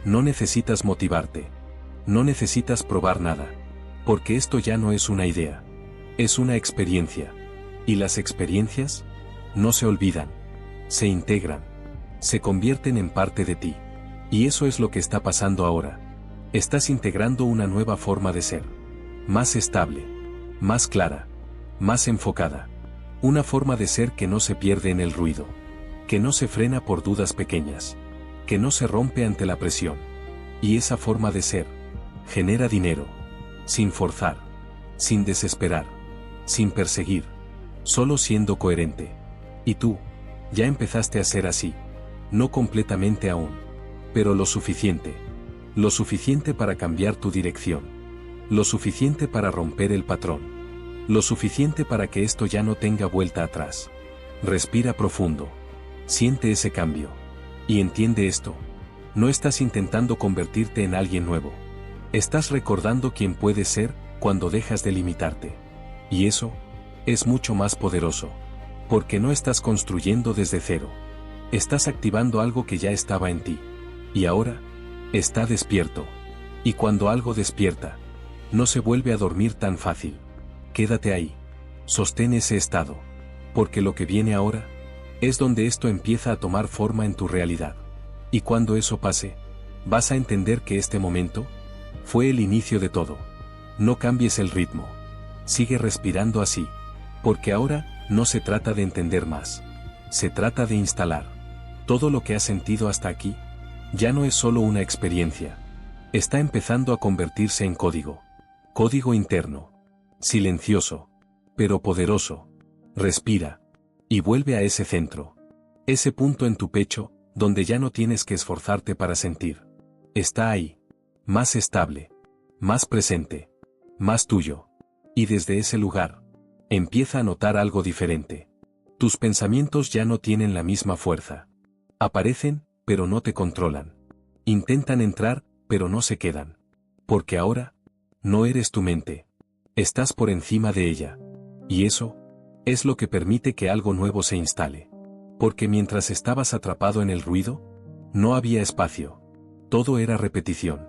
No necesitas motivarte. No necesitas probar nada. Porque esto ya no es una idea. Es una experiencia. Y las experiencias no se olvidan. Se integran. Se convierten en parte de ti. Y eso es lo que está pasando ahora. Estás integrando una nueva forma de ser. Más estable. Más clara. Más enfocada. Una forma de ser que no se pierde en el ruido. Que no se frena por dudas pequeñas. Que no se rompe ante la presión. Y esa forma de ser genera dinero. Sin forzar. Sin desesperar. Sin perseguir. Solo siendo coherente. Y tú, ya empezaste a ser así. No completamente aún. Pero lo suficiente. Lo suficiente para cambiar tu dirección. Lo suficiente para romper el patrón. Lo suficiente para que esto ya no tenga vuelta atrás. Respira profundo. Siente ese cambio. Y entiende esto. No estás intentando convertirte en alguien nuevo. Estás recordando quién puedes ser cuando dejas de limitarte. Y eso es mucho más poderoso. Porque no estás construyendo desde cero. Estás activando algo que ya estaba en ti. Y ahora, está despierto. Y cuando algo despierta, no se vuelve a dormir tan fácil. Quédate ahí. Sostén ese estado. Porque lo que viene ahora, es donde esto empieza a tomar forma en tu realidad. Y cuando eso pase, vas a entender que este momento fue el inicio de todo. No cambies el ritmo. Sigue respirando así. Porque ahora, no se trata de entender más. Se trata de instalar. Todo lo que has sentido hasta aquí, ya no es solo una experiencia. Está empezando a convertirse en código. Código interno. Silencioso. Pero poderoso. Respira. Y vuelve a ese centro. Ese punto en tu pecho, donde ya no tienes que esforzarte para sentir. Está ahí. Más estable. Más presente. Más tuyo. Y desde ese lugar, empieza a notar algo diferente. Tus pensamientos ya no tienen la misma fuerza. Aparecen, pero no te controlan. Intentan entrar, pero no se quedan. Porque ahora, no eres tu mente. Estás por encima de ella. Y eso es lo que permite que algo nuevo se instale. Porque mientras estabas atrapado en el ruido, no había espacio. Todo era repetición.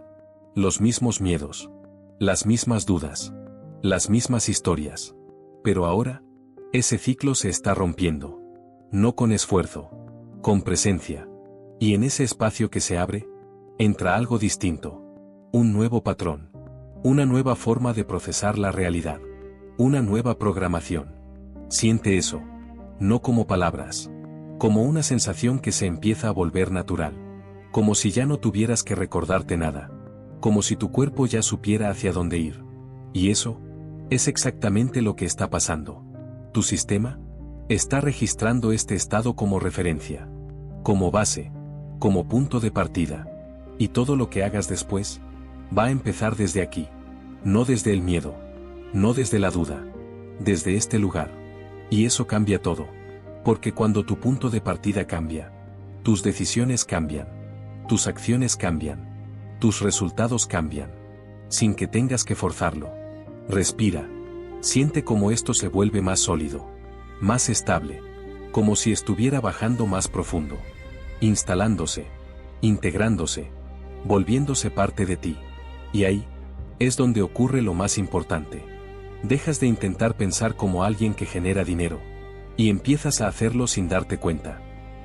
Los mismos miedos. Las mismas dudas. Las mismas historias. Pero ahora, ese ciclo se está rompiendo. No con esfuerzo. Con presencia. Y en ese espacio que se abre, entra algo distinto. Un nuevo patrón. Una nueva forma de procesar la realidad. Una nueva programación. Siente eso. No como palabras. Como una sensación que se empieza a volver natural. Como si ya no tuvieras que recordarte nada. Como si tu cuerpo ya supiera hacia dónde ir. Y eso es exactamente lo que está pasando. Tu sistema está registrando este estado como referencia, como base, como punto de partida. Y todo lo que hagas después va a empezar desde aquí. No desde el miedo. No desde la duda. Desde este lugar. Y eso cambia todo. Porque cuando tu punto de partida cambia, tus decisiones cambian. Tus acciones cambian. Tus resultados cambian. Sin que tengas que forzarlo. Respira. Siente cómo esto se vuelve más sólido. Más estable. Como si estuviera bajando más profundo. Instalándose. Integrándose. Volviéndose parte de ti. Y ahí es donde ocurre lo más importante. Dejas de intentar pensar como alguien que genera dinero. Y empiezas a hacerlo sin darte cuenta.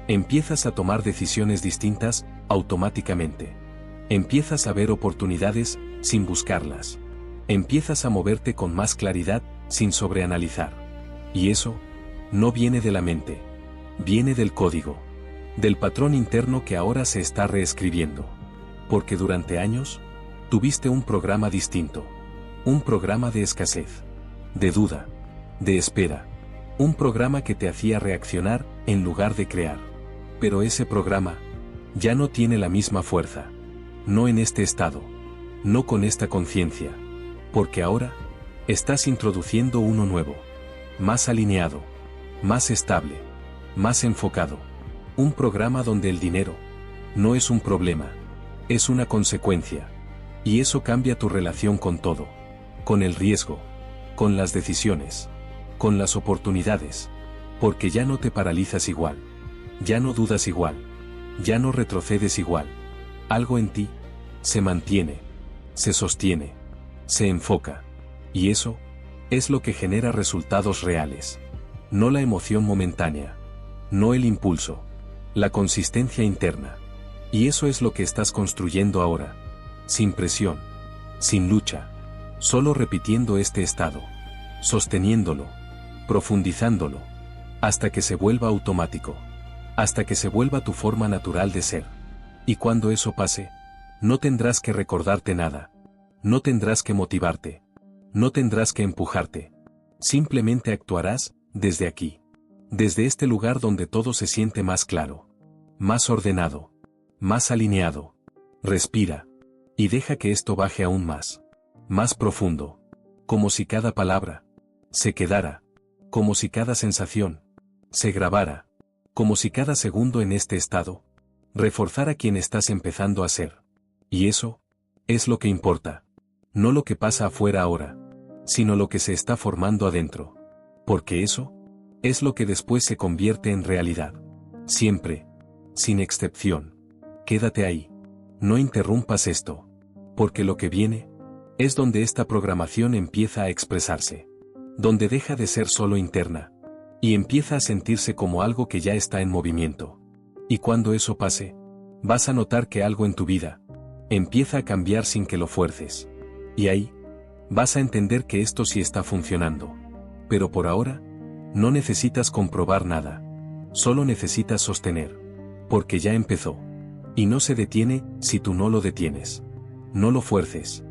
Empiezas a tomar decisiones distintas, automáticamente. Empiezas a ver oportunidades, sin buscarlas. Empiezas a moverte con más claridad, sin sobreanalizar. Y eso no viene de la mente. Viene del código. Del patrón interno que ahora se está reescribiendo. Porque durante años tuviste un programa distinto. Un programa de escasez. De duda. De espera. Un programa que te hacía reaccionar, en lugar de crear. Pero ese programa ya no tiene la misma fuerza. No en este estado. No con esta conciencia. Porque ahora estás introduciendo uno nuevo. Más alineado. Más estable. Más enfocado. Un programa donde el dinero no es un problema. Es una consecuencia. Y eso cambia tu relación con todo. Con el riesgo. Con las decisiones. Con las oportunidades. Porque ya no te paralizas igual. Ya no dudas igual. Ya no retrocedes igual. Algo en ti se mantiene. Se sostiene. Se enfoca. Y eso es lo que genera resultados reales. No la emoción momentánea. No el impulso. La consistencia interna. Y eso es lo que estás construyendo ahora. Sin presión. Sin lucha. Solo repitiendo este estado. Sosteniéndolo. Profundizándolo. Hasta que se vuelva automático. Hasta que se vuelva tu forma natural de ser. Y cuando eso pase, no tendrás que recordarte nada. No tendrás que motivarte. No tendrás que empujarte. Simplemente actuarás desde aquí. Desde este lugar donde todo se siente más claro. Más ordenado. Más alineado. Respira. Y deja que esto baje aún más. Más profundo. Como si cada palabra se quedara. Como si cada sensación se grabara. Como si cada segundo en este estado reforzara quien estás empezando a ser. Y eso es lo que importa. No lo que pasa afuera ahora, sino lo que se está formando adentro. Porque eso es lo que después se convierte en realidad. Siempre. Sin excepción. Quédate ahí. No interrumpas esto. Porque lo que viene es donde esta programación empieza a expresarse. Donde deja de ser solo interna. Y empieza a sentirse como algo que ya está en movimiento. Y cuando eso pase, vas a notar que algo en tu vida empieza a cambiar sin que lo fuerces. Y ahí vas a entender que esto sí está funcionando. Pero por ahora, no necesitas comprobar nada. Solo necesitas sostener. Porque ya empezó. Y no se detiene si tú no lo detienes. No lo fuerces.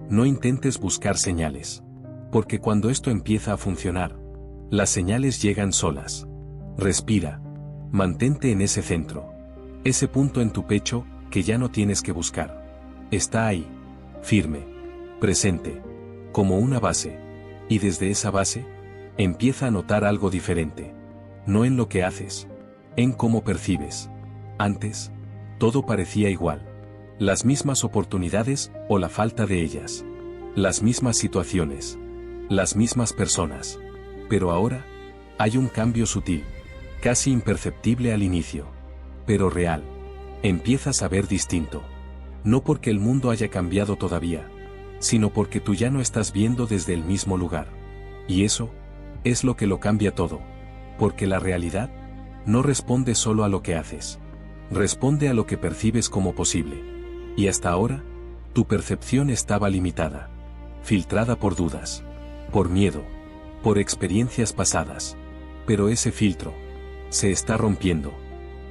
No intentes buscar señales. Porque cuando esto empieza a funcionar, las señales llegan solas. Respira. Mantente en ese centro. Ese punto en tu pecho que ya no tienes que buscar. Está ahí. Firme. Presente. Como una base. Y desde esa base, empieza a notar algo diferente. No en lo que haces. En cómo percibes. Antes, todo parecía igual. Las mismas oportunidades o la falta de ellas. Las mismas situaciones. Las mismas personas. Pero ahora, hay un cambio sutil. Casi imperceptible al inicio. Pero real. Empiezas a ver distinto. No porque el mundo haya cambiado todavía, sino porque tú ya no estás viendo desde el mismo lugar. Y eso es lo que lo cambia todo. Porque la realidad no responde solo a lo que haces. Responde a lo que percibes como posible. Y hasta ahora, tu percepción estaba limitada. filtrada por dudas, por miedo, por experiencias pasadas. Pero ese filtro se está rompiendo.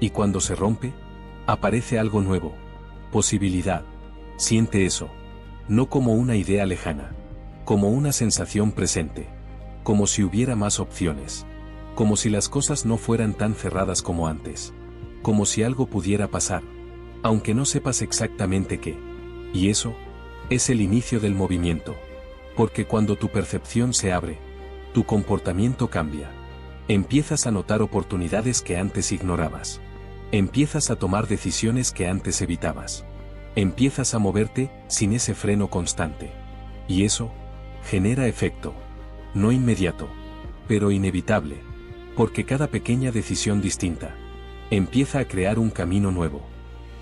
Y cuando se rompe, aparece algo nuevo. Posibilidad. Siente eso. No como una idea lejana. Como una sensación presente. Como si hubiera más opciones. Como si las cosas no fueran tan cerradas como antes. Como si algo pudiera pasar. Aunque no sepas exactamente qué. Y eso es el inicio del movimiento. Porque cuando tu percepción se abre, tu comportamiento cambia. Empiezas a notar oportunidades que antes ignorabas. Empiezas a tomar decisiones que antes evitabas. Empiezas a moverte sin ese freno constante. Y eso genera efecto. No inmediato, pero inevitable. Porque cada pequeña decisión distinta empieza a crear un camino nuevo.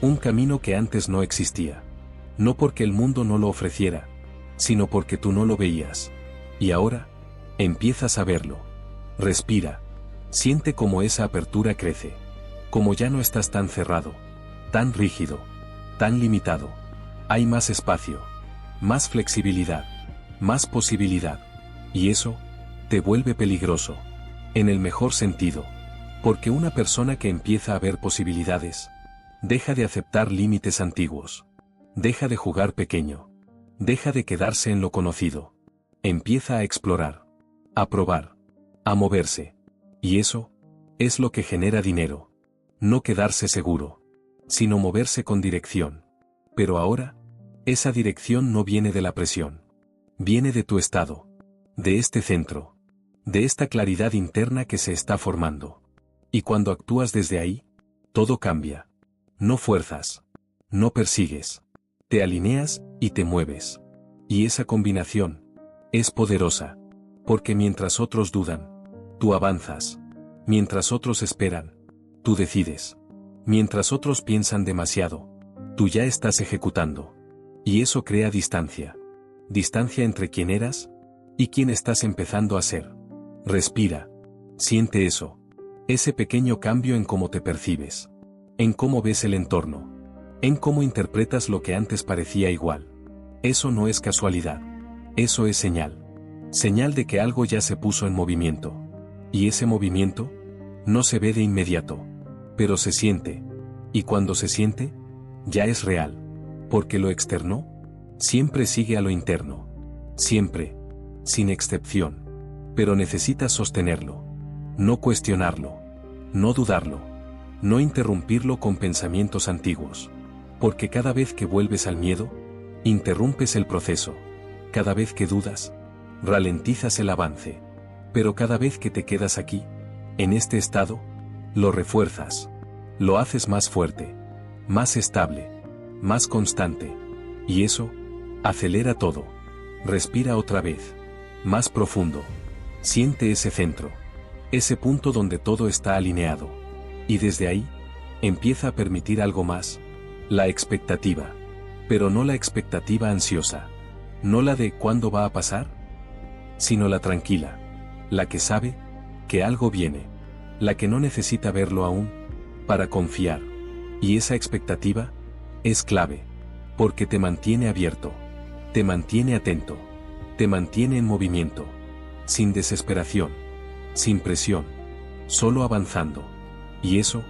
Un camino que antes no existía. No porque el mundo no lo ofreciera, sino porque tú no lo veías. Y ahora, empiezas a verlo. Respira. Siente cómo esa apertura crece. Como ya no estás tan cerrado, tan rígido, tan limitado. Hay más espacio, más flexibilidad, más posibilidad. Y eso te vuelve peligroso. En el mejor sentido. Porque una persona que empieza a ver posibilidades, deja de aceptar límites antiguos. Deja de jugar pequeño. Deja de quedarse en lo conocido. Empieza a explorar. A probar. A moverse. Y eso es lo que genera dinero. No quedarse seguro, sino moverse con dirección. Pero ahora, esa dirección no viene de la presión. Viene de tu estado. De este centro. De esta claridad interna que se está formando. Y cuando actúas desde ahí, todo cambia. No fuerzas. No persigues. Te alineas y te mueves. Y esa combinación es poderosa. Porque mientras otros dudan, tú avanzas. Mientras otros esperan, tú decides. Mientras otros piensan demasiado, tú ya estás ejecutando. Y eso crea distancia. Distancia entre quién eras y quién estás empezando a ser. Respira. Siente eso. Ese pequeño cambio en cómo te percibes. En cómo ves el entorno. En cómo interpretas lo que antes parecía igual. Eso no es casualidad. Eso es señal. Señal de que algo ya se puso en movimiento. Y ese movimiento no se ve de inmediato. Pero se siente. Y cuando se siente, ya es real. Porque lo externo siempre sigue a lo interno. Siempre. Sin excepción. Pero necesitas sostenerlo. No cuestionarlo. No dudarlo. No interrumpirlo con pensamientos antiguos. Porque cada vez que vuelves al miedo, interrumpes el proceso. Cada vez que dudas, ralentizas el avance. Pero cada vez que te quedas aquí, en este estado, lo refuerzas. Lo haces más fuerte, más estable, más constante. Y eso acelera todo. Respira otra vez. Más profundo. Siente ese centro. Ese punto donde todo está alineado. Y desde ahí, empieza a permitir algo más. La expectativa. Pero no la expectativa ansiosa. No la de ¿cuándo va a pasar? Sino la tranquila. La que sabe que algo viene. La que no necesita verlo aún para confiar. Y esa expectativa es clave. Porque te mantiene abierto. Te mantiene atento. Te mantiene en movimiento. Sin desesperación. Sin presión. Solo avanzando. Y eso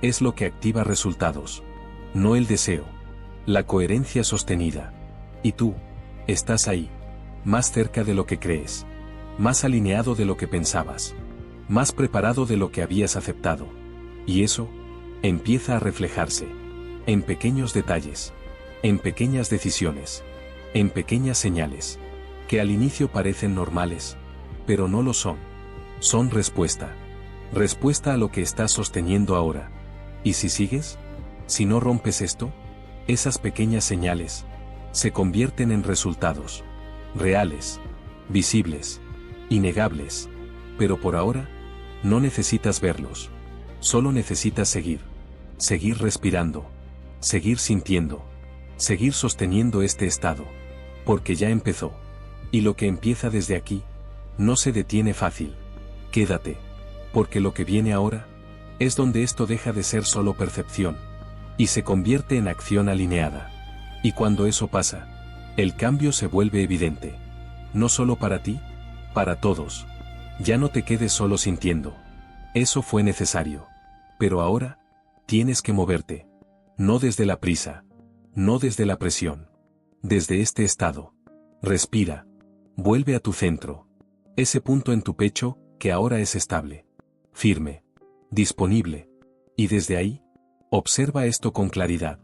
es lo que activa resultados. No el deseo. La coherencia sostenida. Y tú estás ahí. Más cerca de lo que crees. Más alineado de lo que pensabas. Más preparado de lo que habías aceptado. Y eso empieza a reflejarse. En pequeños detalles. En pequeñas decisiones. En pequeñas señales. Que al inicio parecen normales. Pero no lo son. Son respuesta. Respuesta a lo que estás sosteniendo ahora. ¿Y si sigues? Si no rompes esto, esas pequeñas señales se convierten en resultados. Reales. Visibles. Innegables. Pero por ahora, no necesitas verlos. Solo necesitas seguir. Seguir respirando. Seguir sintiendo. Seguir sosteniendo este estado. Porque ya empezó. Y lo que empieza desde aquí, no se detiene fácil. Quédate. Porque lo que viene ahora, es donde esto deja de ser solo percepción. Y se convierte en acción alineada. Y cuando eso pasa, el cambio se vuelve evidente. No solo para ti, para todos. Ya no te quedes solo sintiendo. Eso fue necesario. Pero ahora, tienes que moverte. No desde la prisa. No desde la presión. Desde este estado. Respira. Vuelve a tu centro. Ese punto en tu pecho, que ahora es estable. Firme. Disponible. Y desde ahí, observa esto con claridad.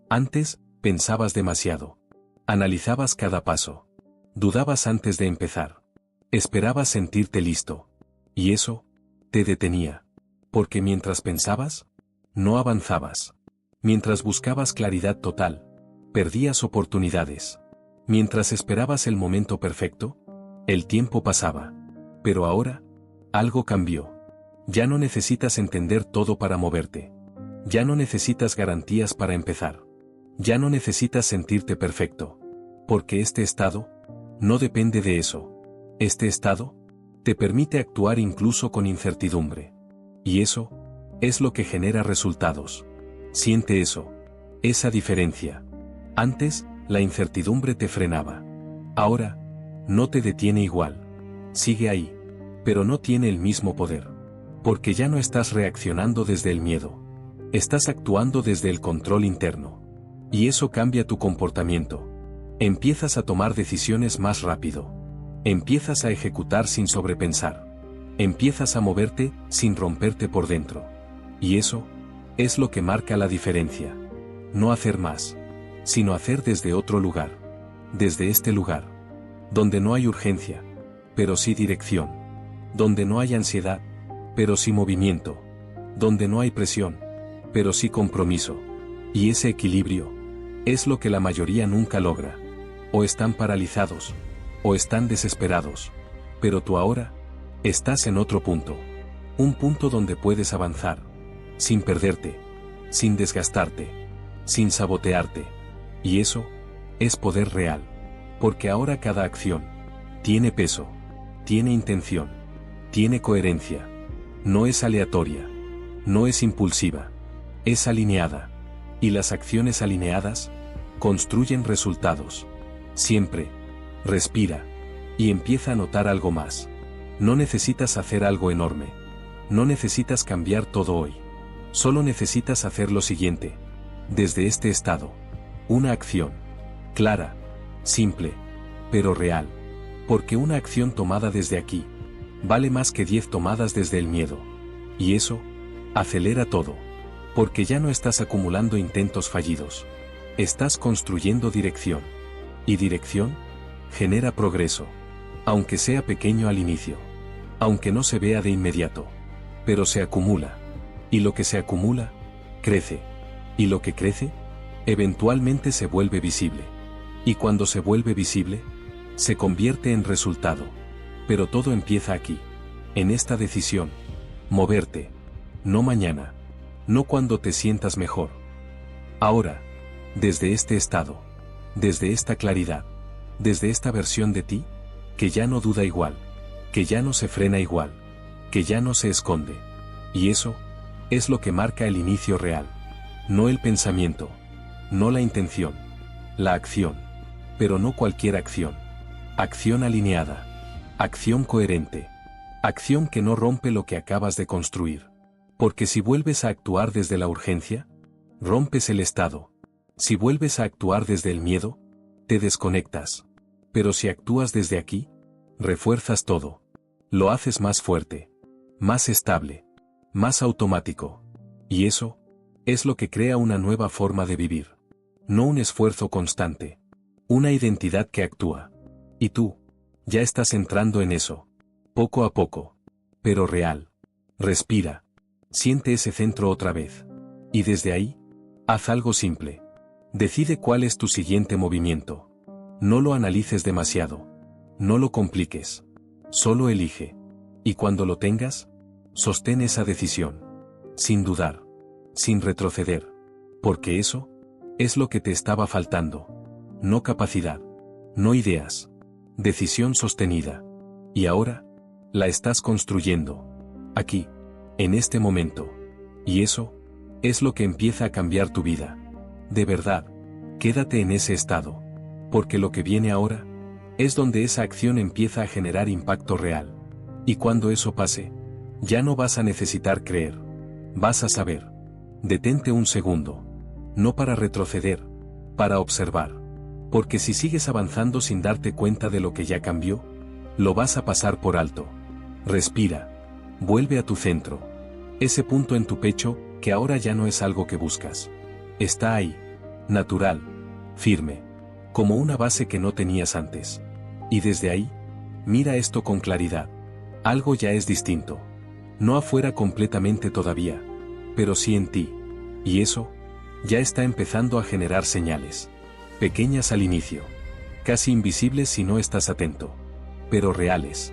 Antes, pensabas demasiado. Analizabas cada paso. Dudabas antes de empezar. Esperabas sentirte listo. Y eso, te detenía. Porque mientras pensabas, no avanzabas. Mientras buscabas claridad total, perdías oportunidades. Mientras esperabas el momento perfecto, el tiempo pasaba. Pero ahora, algo cambió. Ya no necesitas entender todo para moverte. Ya no necesitas garantías para empezar. Ya no necesitas sentirte perfecto. Porque este estado, no depende de eso. Este estado, te permite actuar incluso con incertidumbre. Y eso, es lo que genera resultados. Siente eso. Esa diferencia. Antes, la incertidumbre te frenaba. Ahora, no te detiene igual. Sigue ahí. Pero no tiene el mismo poder. Porque ya no estás reaccionando desde el miedo. Estás actuando desde el control interno. Y eso cambia tu comportamiento. Empiezas a tomar decisiones más rápido. Empiezas a ejecutar sin sobrepensar. Empiezas a moverte sin romperte por dentro. Y eso, es lo que marca la diferencia. No hacer más, sino hacer desde otro lugar. Desde este lugar. Donde no hay urgencia, pero sí dirección. Donde no hay ansiedad, pero sí movimiento. Donde no hay presión, pero sí compromiso. Y ese equilibrio, es lo que la mayoría nunca logra. O están paralizados, o están desesperados. Pero tú ahora, estás en otro punto. Un punto donde puedes avanzar. Sin perderte. Sin desgastarte. Sin sabotearte. Y eso, es poder real. Porque ahora cada acción, tiene peso. Tiene intención. Tiene coherencia. No es aleatoria. No es impulsiva. Es alineada. Y las acciones alineadas, construyen resultados. Siempre. Respira. Y empieza a notar algo más. No necesitas hacer algo enorme. No necesitas cambiar todo hoy. Solo necesitas hacer lo siguiente. Desde este estado. Una acción. Clara. Simple. Pero real. Porque una acción tomada desde aquí, vale más que 10 tomadas desde el miedo. Y eso, acelera todo. Porque ya no estás acumulando intentos fallidos. Estás construyendo dirección. Y dirección, genera progreso. Aunque sea pequeño al inicio. Aunque no se vea de inmediato. Pero se acumula. Y lo que se acumula, crece. Y lo que crece, eventualmente se vuelve visible. Y cuando se vuelve visible, se convierte en resultado. Pero todo empieza aquí. En esta decisión. Moverte. No mañana. No cuando te sientas mejor. Ahora. Desde este estado. Desde esta claridad. Desde esta versión de ti, que ya no duda igual. Que ya no se frena igual. Que ya no se esconde. Y eso, es lo que marca el inicio real. No el pensamiento. No la intención. La acción. Pero no cualquier acción. Acción alineada. Acción coherente. Acción que no rompe lo que acabas de construir. Porque si vuelves a actuar desde la urgencia, rompes el estado. Si vuelves a actuar desde el miedo, te desconectas. Pero si actúas desde aquí, refuerzas todo. Lo haces más fuerte. Más estable. Más automático. Y eso, es lo que crea una nueva forma de vivir. No un esfuerzo constante. Una identidad que actúa. Y tú, ya estás entrando en eso. Poco a poco. Pero real. Respira. Siente ese centro otra vez. Y desde ahí, haz algo simple. Decide cuál es tu siguiente movimiento. No lo analices demasiado. No lo compliques. Solo elige. Y cuando lo tengas, sostén esa decisión. Sin dudar. Sin retroceder. Porque eso, es lo que te estaba faltando. No capacidad. No ideas. Decisión sostenida. Y ahora, la estás construyendo. Aquí. En este momento. Y eso, es lo que empieza a cambiar tu vida. De verdad, quédate en ese estado. Porque lo que viene ahora, es donde esa acción empieza a generar impacto real. Y cuando eso pase, ya no vas a necesitar creer. Vas a saber. Detente un segundo. No para retroceder, para observar. Porque si sigues avanzando sin darte cuenta de lo que ya cambió, lo vas a pasar por alto. Respira. Vuelve a tu centro. Ese punto en tu pecho, que ahora ya no es algo que buscas. Está ahí. Natural. Firme. Como una base que no tenías antes. Y desde ahí, mira esto con claridad. Algo ya es distinto. No afuera completamente todavía, pero sí en ti. Y eso, ya está empezando a generar señales. Pequeñas al inicio. Casi invisibles si no estás atento. Pero reales.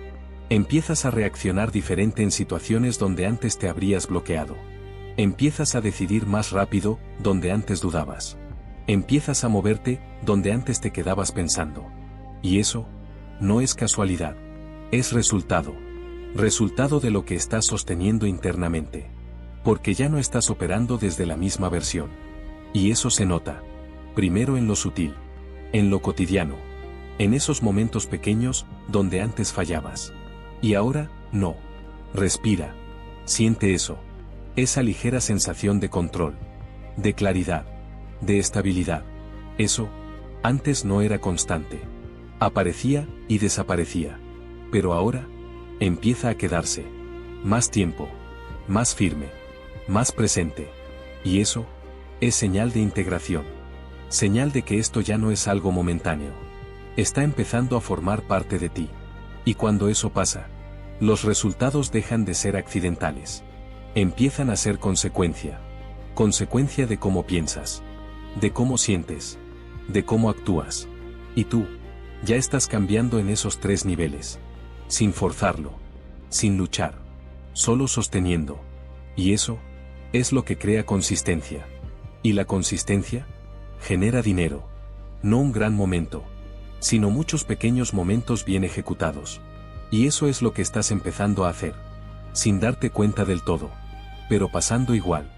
Empiezas a reaccionar diferente en situaciones donde antes te habrías bloqueado. Empiezas a decidir más rápido, donde antes dudabas. Empiezas a moverte, donde antes te quedabas pensando. Y eso, no es casualidad. Es resultado. Resultado de lo que estás sosteniendo internamente. Porque ya no estás operando desde la misma versión. Y eso se nota. Primero en lo sutil. En lo cotidiano. En esos momentos pequeños, donde antes fallabas. Y ahora, no. Respira. Siente eso. Esa ligera sensación de control. De claridad. De estabilidad. Eso, antes no era constante. Aparecía y desaparecía. Pero ahora, empieza a quedarse. Más tiempo. Más firme. Más presente. Y eso, es señal de integración. Señal de que esto ya no es algo momentáneo. Está empezando a formar parte de ti. Y cuando eso pasa, los resultados dejan de ser accidentales. Empiezan a ser consecuencia. Consecuencia de cómo piensas. De cómo sientes. De cómo actúas. Y tú, ya estás cambiando en esos 3 niveles. Sin forzarlo. Sin luchar. Solo sosteniendo. Y eso, es lo que crea consistencia. Y la consistencia, genera dinero. No un gran momento, sino muchos pequeños momentos bien ejecutados. Y eso es lo que estás empezando a hacer. Sin darte cuenta del todo. Pero pasando igual.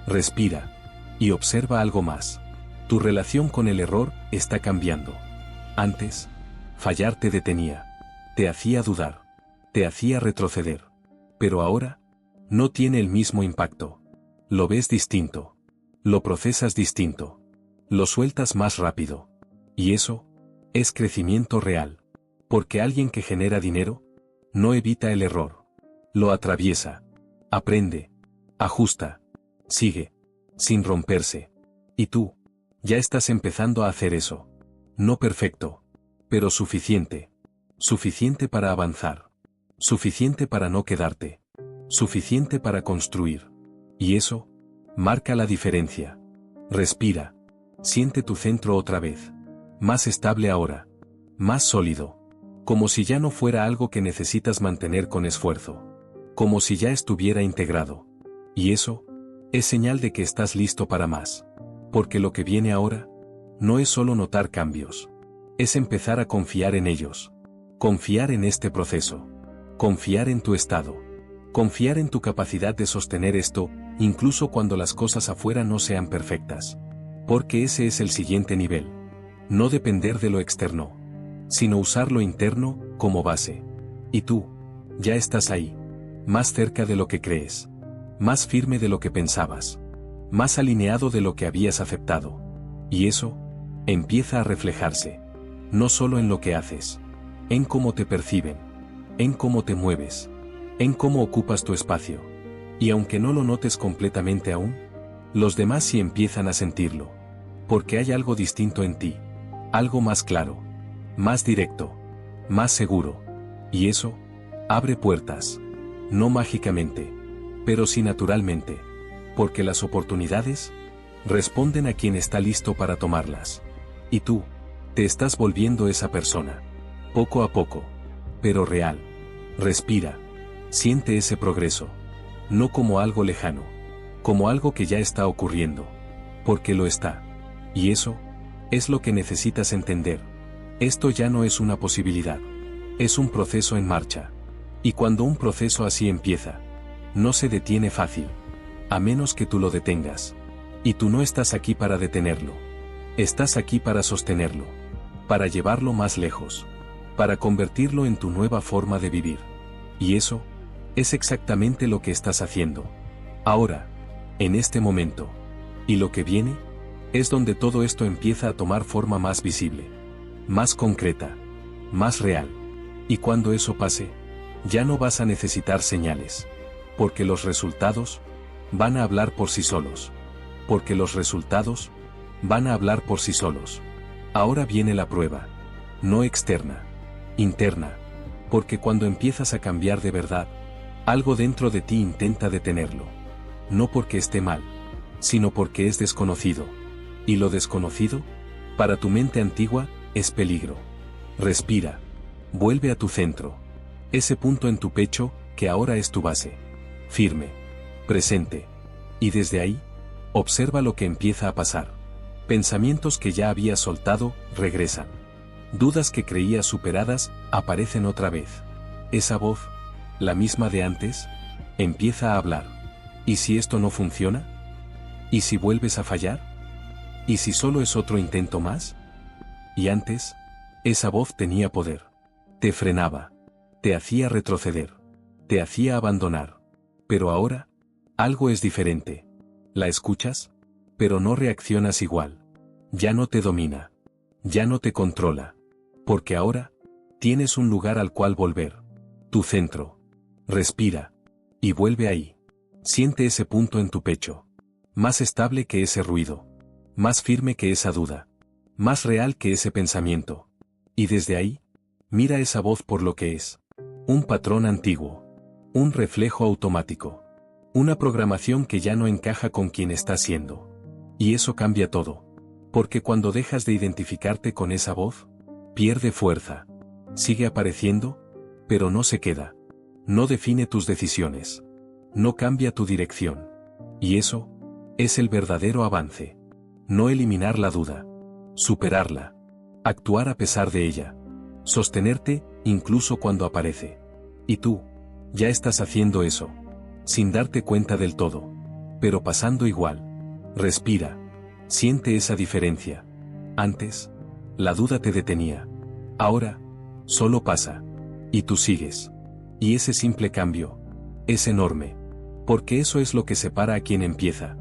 Respira. Y observa algo más. Tu relación con el error está cambiando. Antes, fallar te detenía. Te hacía dudar. Te hacía retroceder. Pero ahora, no tiene el mismo impacto. Lo ves distinto. Lo procesas distinto. Lo sueltas más rápido. Y eso, es crecimiento real. Porque alguien que genera dinero, no evita el error. Lo atraviesa. Aprende. Ajusta. Sigue. Sin romperse. Y tú, ya estás empezando a hacer eso. No perfecto. Pero suficiente. Suficiente para avanzar. Suficiente para no quedarte. Suficiente para construir. Y eso, marca la diferencia. Respira. Siente tu centro otra vez. Más estable ahora. Más sólido. Como si ya no fuera algo que necesitas mantener con esfuerzo. Como si ya estuviera integrado. Y eso, es señal de que estás listo para más. Porque lo que viene ahora, no es solo notar cambios. Es empezar a confiar en ellos. Confiar en este proceso. Confiar en tu estado. Confiar en tu capacidad de sostener esto, incluso cuando las cosas afuera no sean perfectas. Porque ese es el siguiente nivel. No depender de lo externo, sino usar lo interno como base. Y tú, ya estás ahí. Más cerca de lo que crees. Más firme de lo que pensabas. Más alineado de lo que habías aceptado. Y eso, empieza a reflejarse. No solo en lo que haces. En cómo te perciben. En cómo te mueves. En cómo ocupas tu espacio. Y aunque no lo notes completamente aún, los demás sí empiezan a sentirlo. Porque hay algo distinto en ti. Algo más claro. Más directo. Más seguro. Y eso, abre puertas. No mágicamente. Pero sí naturalmente. Porque las oportunidades, responden a quien está listo para tomarlas. Y tú, te estás volviendo esa persona. Poco a poco. Pero real. Respira. Siente ese progreso. No como algo lejano. Como algo que ya está ocurriendo. Porque lo está. Y eso, es lo que necesitas entender. Esto ya no es una posibilidad. Es un proceso en marcha. Y cuando un proceso así empieza, no se detiene fácil. A menos que tú lo detengas. Y tú no estás aquí para detenerlo. Estás aquí para sostenerlo. Para llevarlo más lejos. para convertirlo en tu nueva forma de vivir. Y eso es exactamente lo que estás haciendo. Ahora, en este momento. Y lo que viene es donde todo esto empieza a tomar forma más visible, más concreta, más real. Y cuando eso pase, ya no vas a necesitar señales, porque los resultados van a hablar por sí solos. Porque los resultados van a hablar por sí solos. Ahora viene la prueba, no externa, interna, porque cuando empiezas a cambiar de verdad, algo dentro de ti intenta detenerlo. No porque esté mal, sino porque es desconocido. Y lo desconocido, para tu mente antigua, es peligro. Respira. Vuelve a tu centro. Ese punto en tu pecho, que ahora es tu base. Firme. Presente. Y desde ahí, observa lo que empieza a pasar. Pensamientos que ya habías soltado, regresan. Dudas que creías superadas, aparecen otra vez. Esa voz, la misma de antes, empieza a hablar. ¿Y si esto no funciona? ¿Y si vuelves a fallar? ¿Y si solo es otro intento más? Y antes, esa voz tenía poder. Te frenaba. Te hacía retroceder. Te hacía abandonar. Pero ahora, algo es diferente. La escuchas, pero no reaccionas igual. Ya no te domina. Ya no te controla. Porque ahora, tienes un lugar al cual volver. Tu centro. Respira. Y vuelve ahí. Siente ese punto en tu pecho. Más estable que ese ruido. Más firme que esa duda. Más real que ese pensamiento. Y desde ahí, mira esa voz por lo que es. Un patrón antiguo. Un reflejo automático. Una programación que ya no encaja con quien estás siendo. Y eso cambia todo. Porque cuando dejas de identificarte con esa voz, pierde fuerza. Sigue apareciendo, pero no se queda. No define tus decisiones. No cambia tu dirección. Y eso es el verdadero avance. No eliminar la duda. Superarla. Actuar a pesar de ella. Sostenerte, incluso cuando aparece. Y tú, ya estás haciendo eso. Sin darte cuenta del todo. Pero pasando igual. Respira. Siente esa diferencia. Antes, la duda te detenía. Ahora, solo pasa. Y tú sigues. Y ese simple cambio es enorme. Porque eso es lo que separa a quien empieza.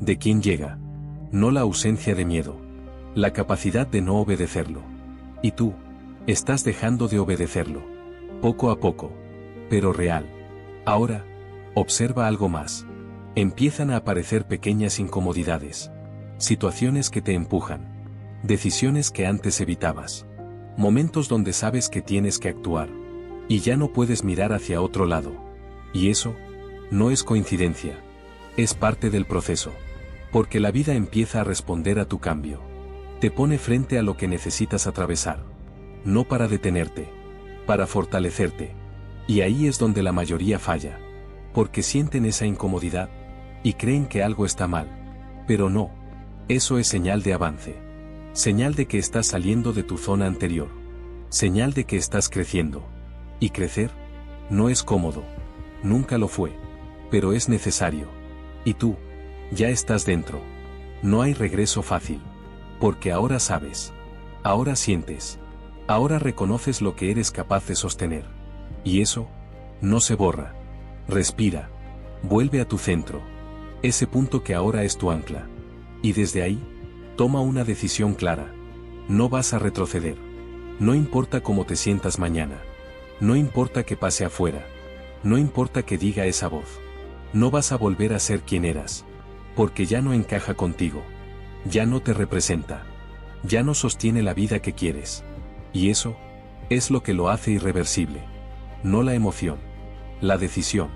De quien llega. No la ausencia de miedo. La capacidad de no obedecerlo. Y tú, estás dejando de obedecerlo. Poco a poco. Pero real. Ahora, observa algo más. Empiezan a aparecer pequeñas incomodidades. Situaciones que te empujan. Decisiones que antes evitabas. Momentos donde sabes que tienes que actuar. Y ya no puedes mirar hacia otro lado. Y eso, no es coincidencia. Es parte del proceso. Porque la vida empieza a responder a tu cambio. Te pone frente a lo que necesitas atravesar. No para detenerte. Para fortalecerte. Y ahí es donde la mayoría falla. Porque sienten esa incomodidad. Y creen que algo está mal. Pero no. Eso es señal de avance. Señal de que estás saliendo de tu zona anterior. Señal de que estás creciendo. Y crecer no es cómodo. Nunca lo fue. Pero es necesario. Y tú, ya estás dentro. No hay regreso fácil. Porque ahora sabes. Ahora sientes. Ahora reconoces lo que eres capaz de sostener. Y eso, no se borra. Respira. Vuelve a tu centro. Ese punto que ahora es tu ancla. Y desde ahí, toma una decisión clara. No vas a retroceder. No importa cómo te sientas mañana. No importa qué pase afuera. No importa qué diga esa voz. No vas a volver a ser quien eras. Porque ya no encaja contigo. Ya no te representa. Ya no sostiene la vida que quieres. Y eso es lo que lo hace irreversible. No la emoción. La decisión.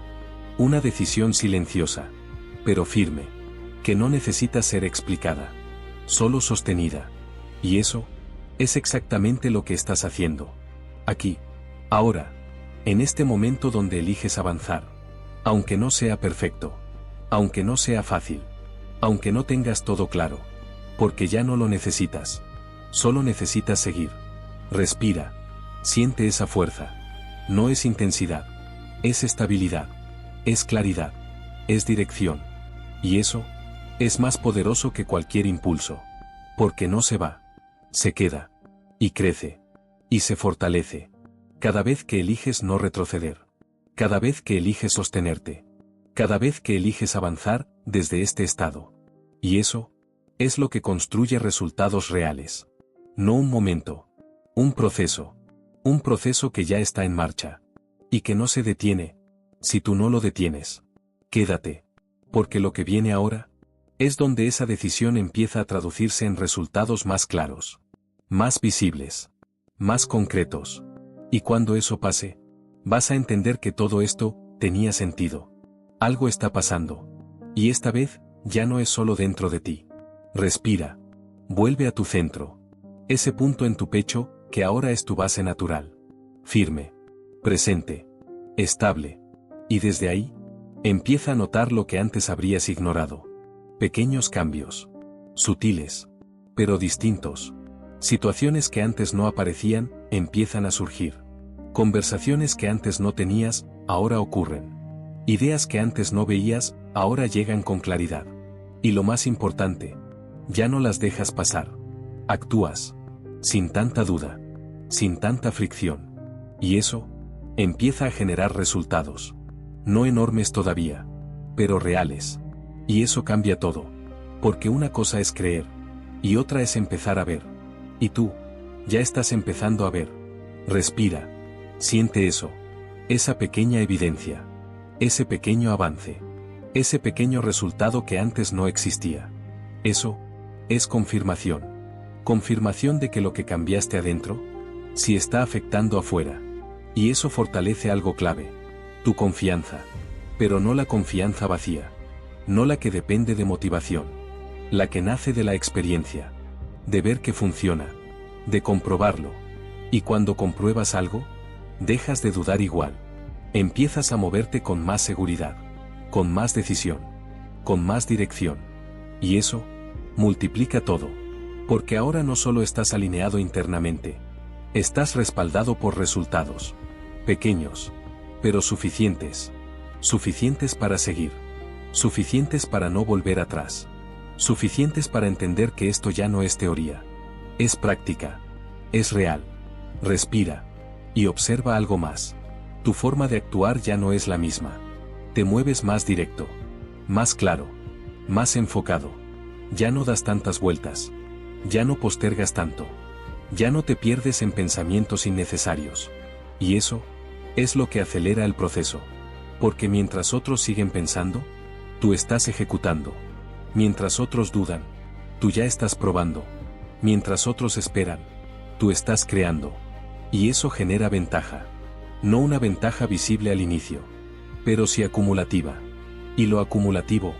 Una decisión silenciosa. Pero firme. Que no necesita ser explicada. Solo sostenida. Y eso es exactamente lo que estás haciendo. Aquí. Ahora. En este momento donde eliges avanzar. Aunque no sea perfecto. Aunque no sea fácil. Aunque no tengas todo claro. Porque ya no lo necesitas. Solo necesitas seguir. Respira. Siente esa fuerza. No es intensidad. Es estabilidad. Es claridad. Es dirección. Y eso es más poderoso que cualquier impulso. Porque no se va. Se queda. Y crece. Y se fortalece. Cada vez que eliges no retroceder. Cada vez que eliges sostenerte. Cada vez que eliges avanzar desde este estado. Y eso es lo que construye resultados reales. No un momento. Un proceso. Un proceso que ya está en marcha. Y que no se detiene. Si tú no lo detienes. Quédate. Porque lo que viene ahora es donde esa decisión empieza a traducirse en resultados más claros. Más visibles. Más concretos. Y cuando eso pase, vas a entender que todo esto tenía sentido. Algo está pasando. Y esta vez, ya no es solo dentro de ti. Respira. Vuelve a tu centro. Ese punto en tu pecho, que ahora es tu base natural. Firme. Presente. Estable. Y desde ahí, empieza a notar lo que antes habrías ignorado. Pequeños cambios. Sutiles. Pero distintos. Situaciones que antes no aparecían, empiezan a surgir. Conversaciones que antes no tenías, ahora ocurren. Ideas que antes no veías, ahora llegan con claridad. Y lo más importante, ya no las dejas pasar. Actúas. Sin tanta duda. Sin tanta fricción. Y eso empieza a generar resultados. No enormes todavía, pero reales. Y eso cambia todo. Porque una cosa es creer. Y otra es empezar a ver. Y tú, ya estás empezando a ver. Respira. Siente eso. Esa pequeña evidencia. Ese pequeño avance. Ese pequeño resultado que antes no existía. Eso es confirmación. Confirmación de que lo que cambiaste adentro, sí está afectando afuera. Y eso fortalece algo clave. Tu confianza. Pero no la confianza vacía. No la que depende de motivación. La que nace de la experiencia. De ver que funciona. De comprobarlo. Y cuando compruebas algo, dejas de dudar igual. Empiezas a moverte con más seguridad. Con más decisión. Con más dirección. Y eso multiplica todo. Porque ahora no solo estás alineado internamente. Estás respaldado por resultados. Pequeños. Pero suficientes. Suficientes para seguir. Suficientes para no volver atrás. Suficientes para entender que esto ya no es teoría. Es práctica. Es real. Respira. Y observa algo más. Tu forma de actuar ya no es la misma. Te mueves más directo. Más claro. Más enfocado. Ya no das tantas vueltas. Ya no postergas tanto. Ya no te pierdes en pensamientos innecesarios. Y eso es lo que acelera el proceso. Porque mientras otros siguen pensando, tú estás ejecutando. Mientras otros dudan, tú ya estás probando. Mientras otros esperan, tú estás creando. Y eso genera ventaja. No una ventaja visible al inicio, pero sí acumulativa. Y lo acumulativo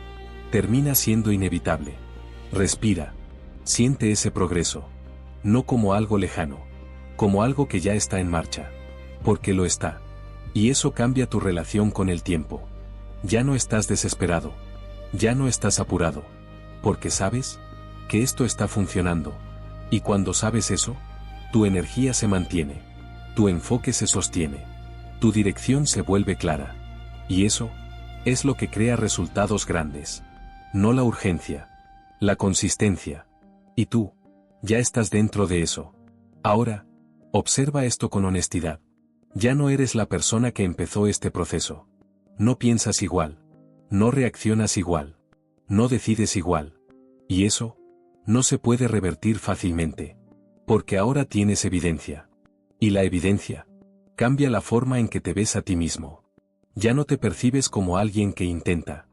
termina siendo inevitable. Respira. Siente ese progreso. No como algo lejano, como algo que ya está en marcha. Porque lo está. Y eso cambia tu relación con el tiempo. Ya no estás desesperado. Ya no estás apurado. Porque sabes que esto está funcionando. Y cuando sabes eso, tu energía se mantiene. Tu enfoque se sostiene. Tu dirección se vuelve clara. Y eso es lo que crea resultados grandes. No la urgencia. La consistencia. Y tú ya estás dentro de eso. Ahora, observa esto con honestidad. Ya no eres la persona que empezó este proceso. No piensas igual. No reaccionas igual. No decides igual. Y eso no se puede revertir fácilmente. Porque ahora tienes evidencia. Y la evidencia cambia la forma en que te ves a ti mismo. Ya no te percibes como alguien que intenta.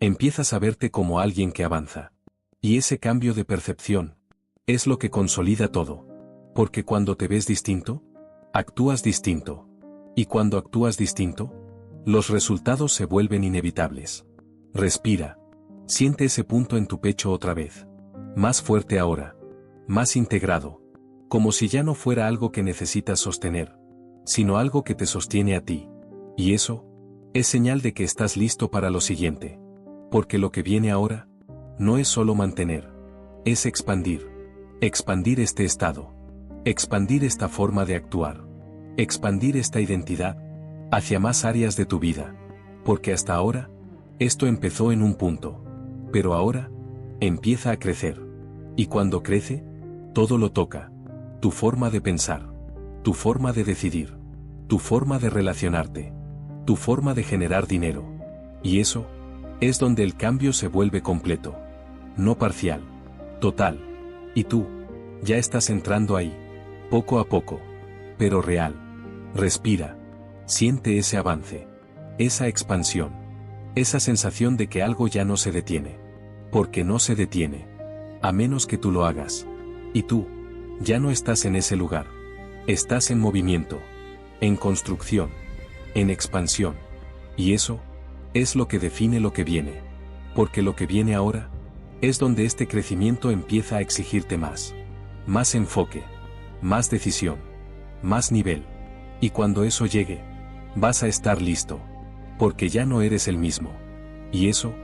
Empiezas a verte como alguien que avanza. Y ese cambio de percepción es lo que consolida todo. Porque cuando te ves distinto, actúas distinto. Y cuando actúas distinto, los resultados se vuelven inevitables. Respira. Siente ese punto en tu pecho otra vez. Más fuerte ahora. Más integrado. Como si ya no fuera algo que necesitas sostener, sino algo que te sostiene a ti. Y eso es señal de que estás listo para lo siguiente. Porque lo que viene ahora no es solo mantener, es expandir. Expandir este estado. Expandir esta forma de actuar. Expandir esta identidad hacia más áreas de tu vida. Porque hasta ahora, esto empezó en un punto. Pero ahora, empieza a crecer. Y cuando crece, todo lo toca. Tu forma de pensar, tu forma de decidir, tu forma de relacionarte, tu forma de generar dinero. Y eso es donde el cambio se vuelve completo, no parcial, total. Y tú ya estás entrando ahí, poco a poco, pero real. Respira, siente ese avance, esa expansión, esa sensación de que algo ya no se detiene, porque no se detiene, a menos que tú lo hagas. Y tú ya no estás en ese lugar, estás en movimiento, en construcción, en expansión. Y eso es lo que define lo que viene, porque lo que viene ahora es donde este crecimiento empieza a exigirte más enfoque, más decisión, más nivel. Y cuando eso llegue, vas a estar listo, porque ya no eres el mismo. Y eso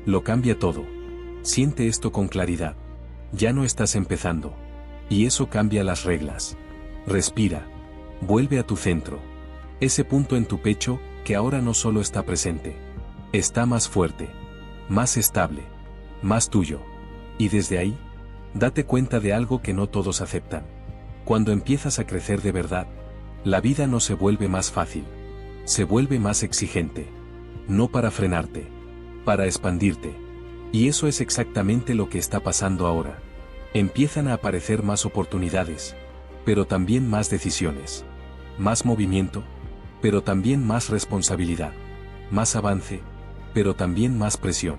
lo cambia todo. Siente esto con claridad. Ya no estás empezando. Y eso cambia las reglas. Respira. Vuelve a tu centro. Ese punto en tu pecho que ahora no solo está presente, está más fuerte, más estable, más tuyo. Y desde ahí, date cuenta de algo que no todos aceptan. Cuando empiezas a crecer de verdad, la vida no se vuelve más fácil, se vuelve más exigente. No para frenarte, para expandirte. Y eso es exactamente lo que está pasando ahora. Empiezan a aparecer más oportunidades, pero también más decisiones, más movimiento, pero también más responsabilidad, más avance, pero también más presión.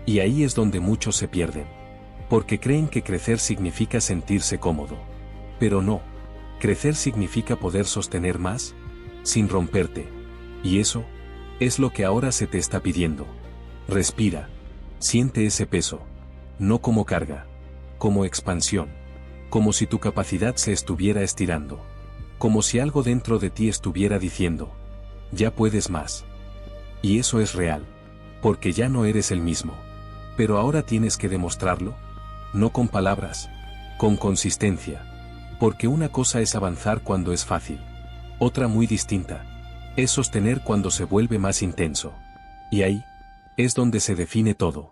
Y ahí es donde muchos se pierden, porque creen que crecer significa sentirse cómodo. Pero no, crecer significa poder sostener más, sin romperte. Y eso es lo que ahora se te está pidiendo. Respira, siente ese peso, no como carga, como expansión, como si tu capacidad se estuviera estirando, como si algo dentro de ti estuviera diciendo, ya puedes más. Y eso es real, porque ya no eres el mismo. Pero ahora tienes que demostrarlo, no con palabras, con consistencia, porque una cosa es avanzar cuando es fácil, otra muy distinta es sostener cuando se vuelve más intenso. Y ahí es donde se define todo.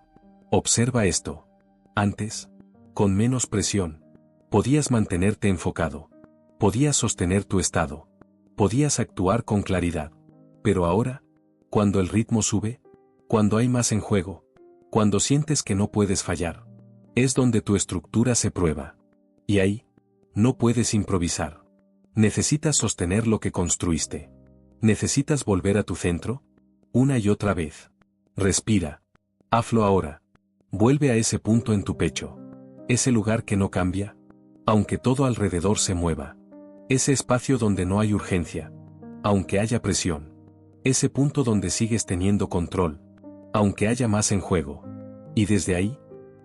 Observa esto. Antes, con menos presión, podías mantenerte enfocado, podías sostener tu estado, podías actuar con claridad. Pero ahora, cuando el ritmo sube, cuando hay más en juego, cuando sientes que no puedes fallar, es donde tu estructura se prueba. Y ahí, no puedes improvisar. Necesitas sostener lo que construiste. ¿Necesitas volver a tu centro? Una y otra vez. Respira. Hazlo ahora. Vuelve a ese punto en tu pecho. Ese lugar que no cambia, aunque todo alrededor se mueva. Ese espacio donde no hay urgencia, aunque haya presión. Ese punto donde sigues teniendo control, aunque haya más en juego. Y desde ahí,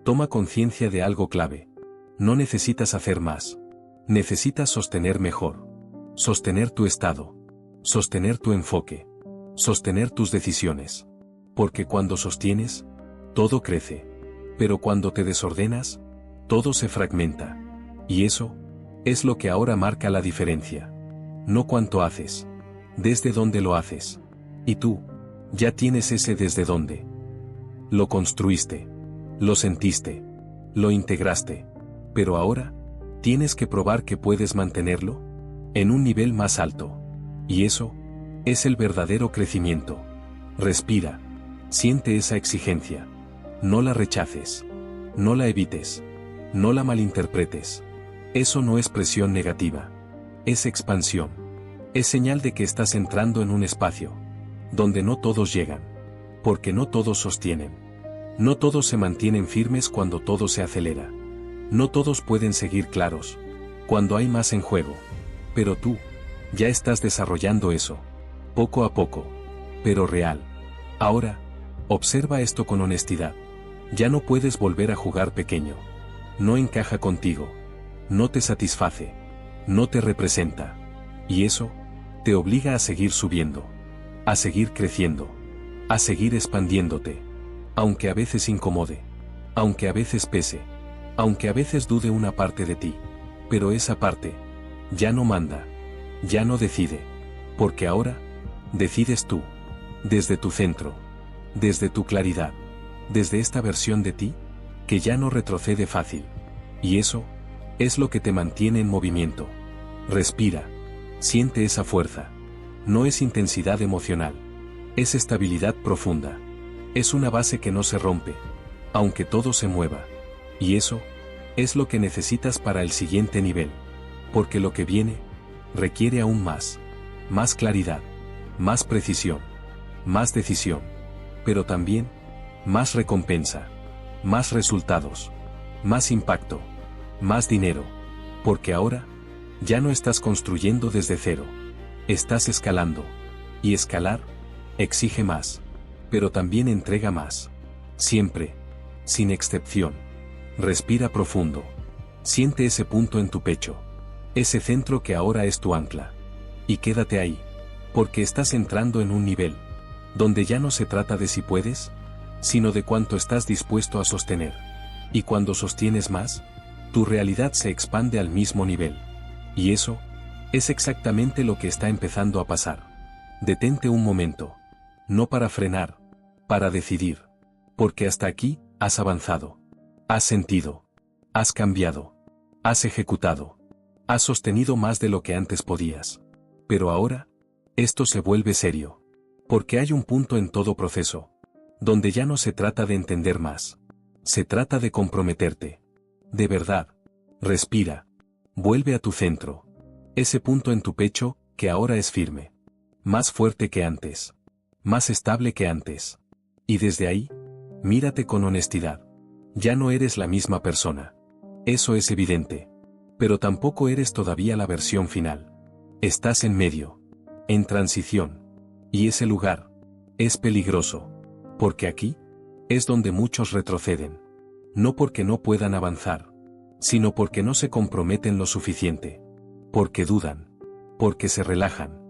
toma conciencia de algo clave. No necesitas hacer más. Necesitas sostener mejor. Sostener tu estado. Sostener tu enfoque. Sostener tus decisiones. Porque cuando sostienes, todo crece. Pero cuando te desordenas, todo se fragmenta. Y eso es lo que ahora marca la diferencia. No cuánto haces, desde dónde lo haces. Y tú ya tienes ese desde dónde. Lo construiste, lo sentiste, lo integraste. Pero ahora, tienes que probar que puedes mantenerlo en un nivel más alto. Y eso es el verdadero crecimiento. Respira, siente esa exigencia. No la rechaces, no la evites, no la malinterpretes. Eso no es presión negativa, es expansión. Es señal de que estás entrando en un espacio donde no todos llegan, porque no todos sostienen. No todos se mantienen firmes cuando todo se acelera. No todos pueden seguir claros cuando hay más en juego. Pero tú ya estás desarrollando eso, poco a poco, pero real. Ahora, observa esto con honestidad. Ya no puedes volver a jugar pequeño. No encaja contigo. No te satisface. No te representa. Y eso te obliga a seguir subiendo, a seguir creciendo, a seguir expandiéndote. Aunque a veces incomode, aunque a veces pese, aunque a veces dude una parte de ti. Pero esa parte ya no manda, ya no decide, porque ahora decides tú, desde tu centro, desde tu claridad, desde esta versión de ti que ya no retrocede fácil. Y eso es lo que te mantiene en movimiento. Respira, Siente esa fuerza. No es intensidad emocional. Es estabilidad profunda. Es una base que no se rompe, aunque todo se mueva. Y eso es lo que necesitas para el siguiente nivel. Porque lo que viene requiere aún más. Más claridad, más precisión, más decisión. Pero también más recompensa, más resultados, más impacto, más dinero. Porque ahora ya no estás construyendo desde cero. Estás escalando. Y escalar exige más. Pero también entrega más. Siempre. Sin excepción. Respira profundo. Siente ese punto en tu pecho. Ese centro que ahora es tu ancla. Y quédate ahí. Porque estás entrando en un nivel donde ya no se trata de si puedes, sino de cuánto estás dispuesto a sostener. Y cuando sostienes más, tu realidad se expande al mismo nivel. Y eso es exactamente lo que está empezando a pasar. Detente un momento. No para frenar, para decidir. Porque hasta aquí has avanzado. Has sentido. Has cambiado. Has ejecutado. Has sostenido más de lo que antes podías. Pero ahora, esto se vuelve serio. Porque hay un punto en todo proceso, donde ya no se trata de entender más. Se trata de comprometerte. De verdad. Respira. Vuelve a tu centro. Ese punto en tu pecho, que ahora es firme. Más fuerte que antes. Más estable que antes. Y desde ahí, mírate con honestidad. Ya no eres la misma persona. Eso es evidente. Pero tampoco eres todavía la versión final. Estás en medio. En transición. Y ese lugar es peligroso. Porque aquí es donde muchos retroceden. No porque no puedan avanzar, sino porque no se comprometen lo suficiente. Porque dudan. Porque se relajan.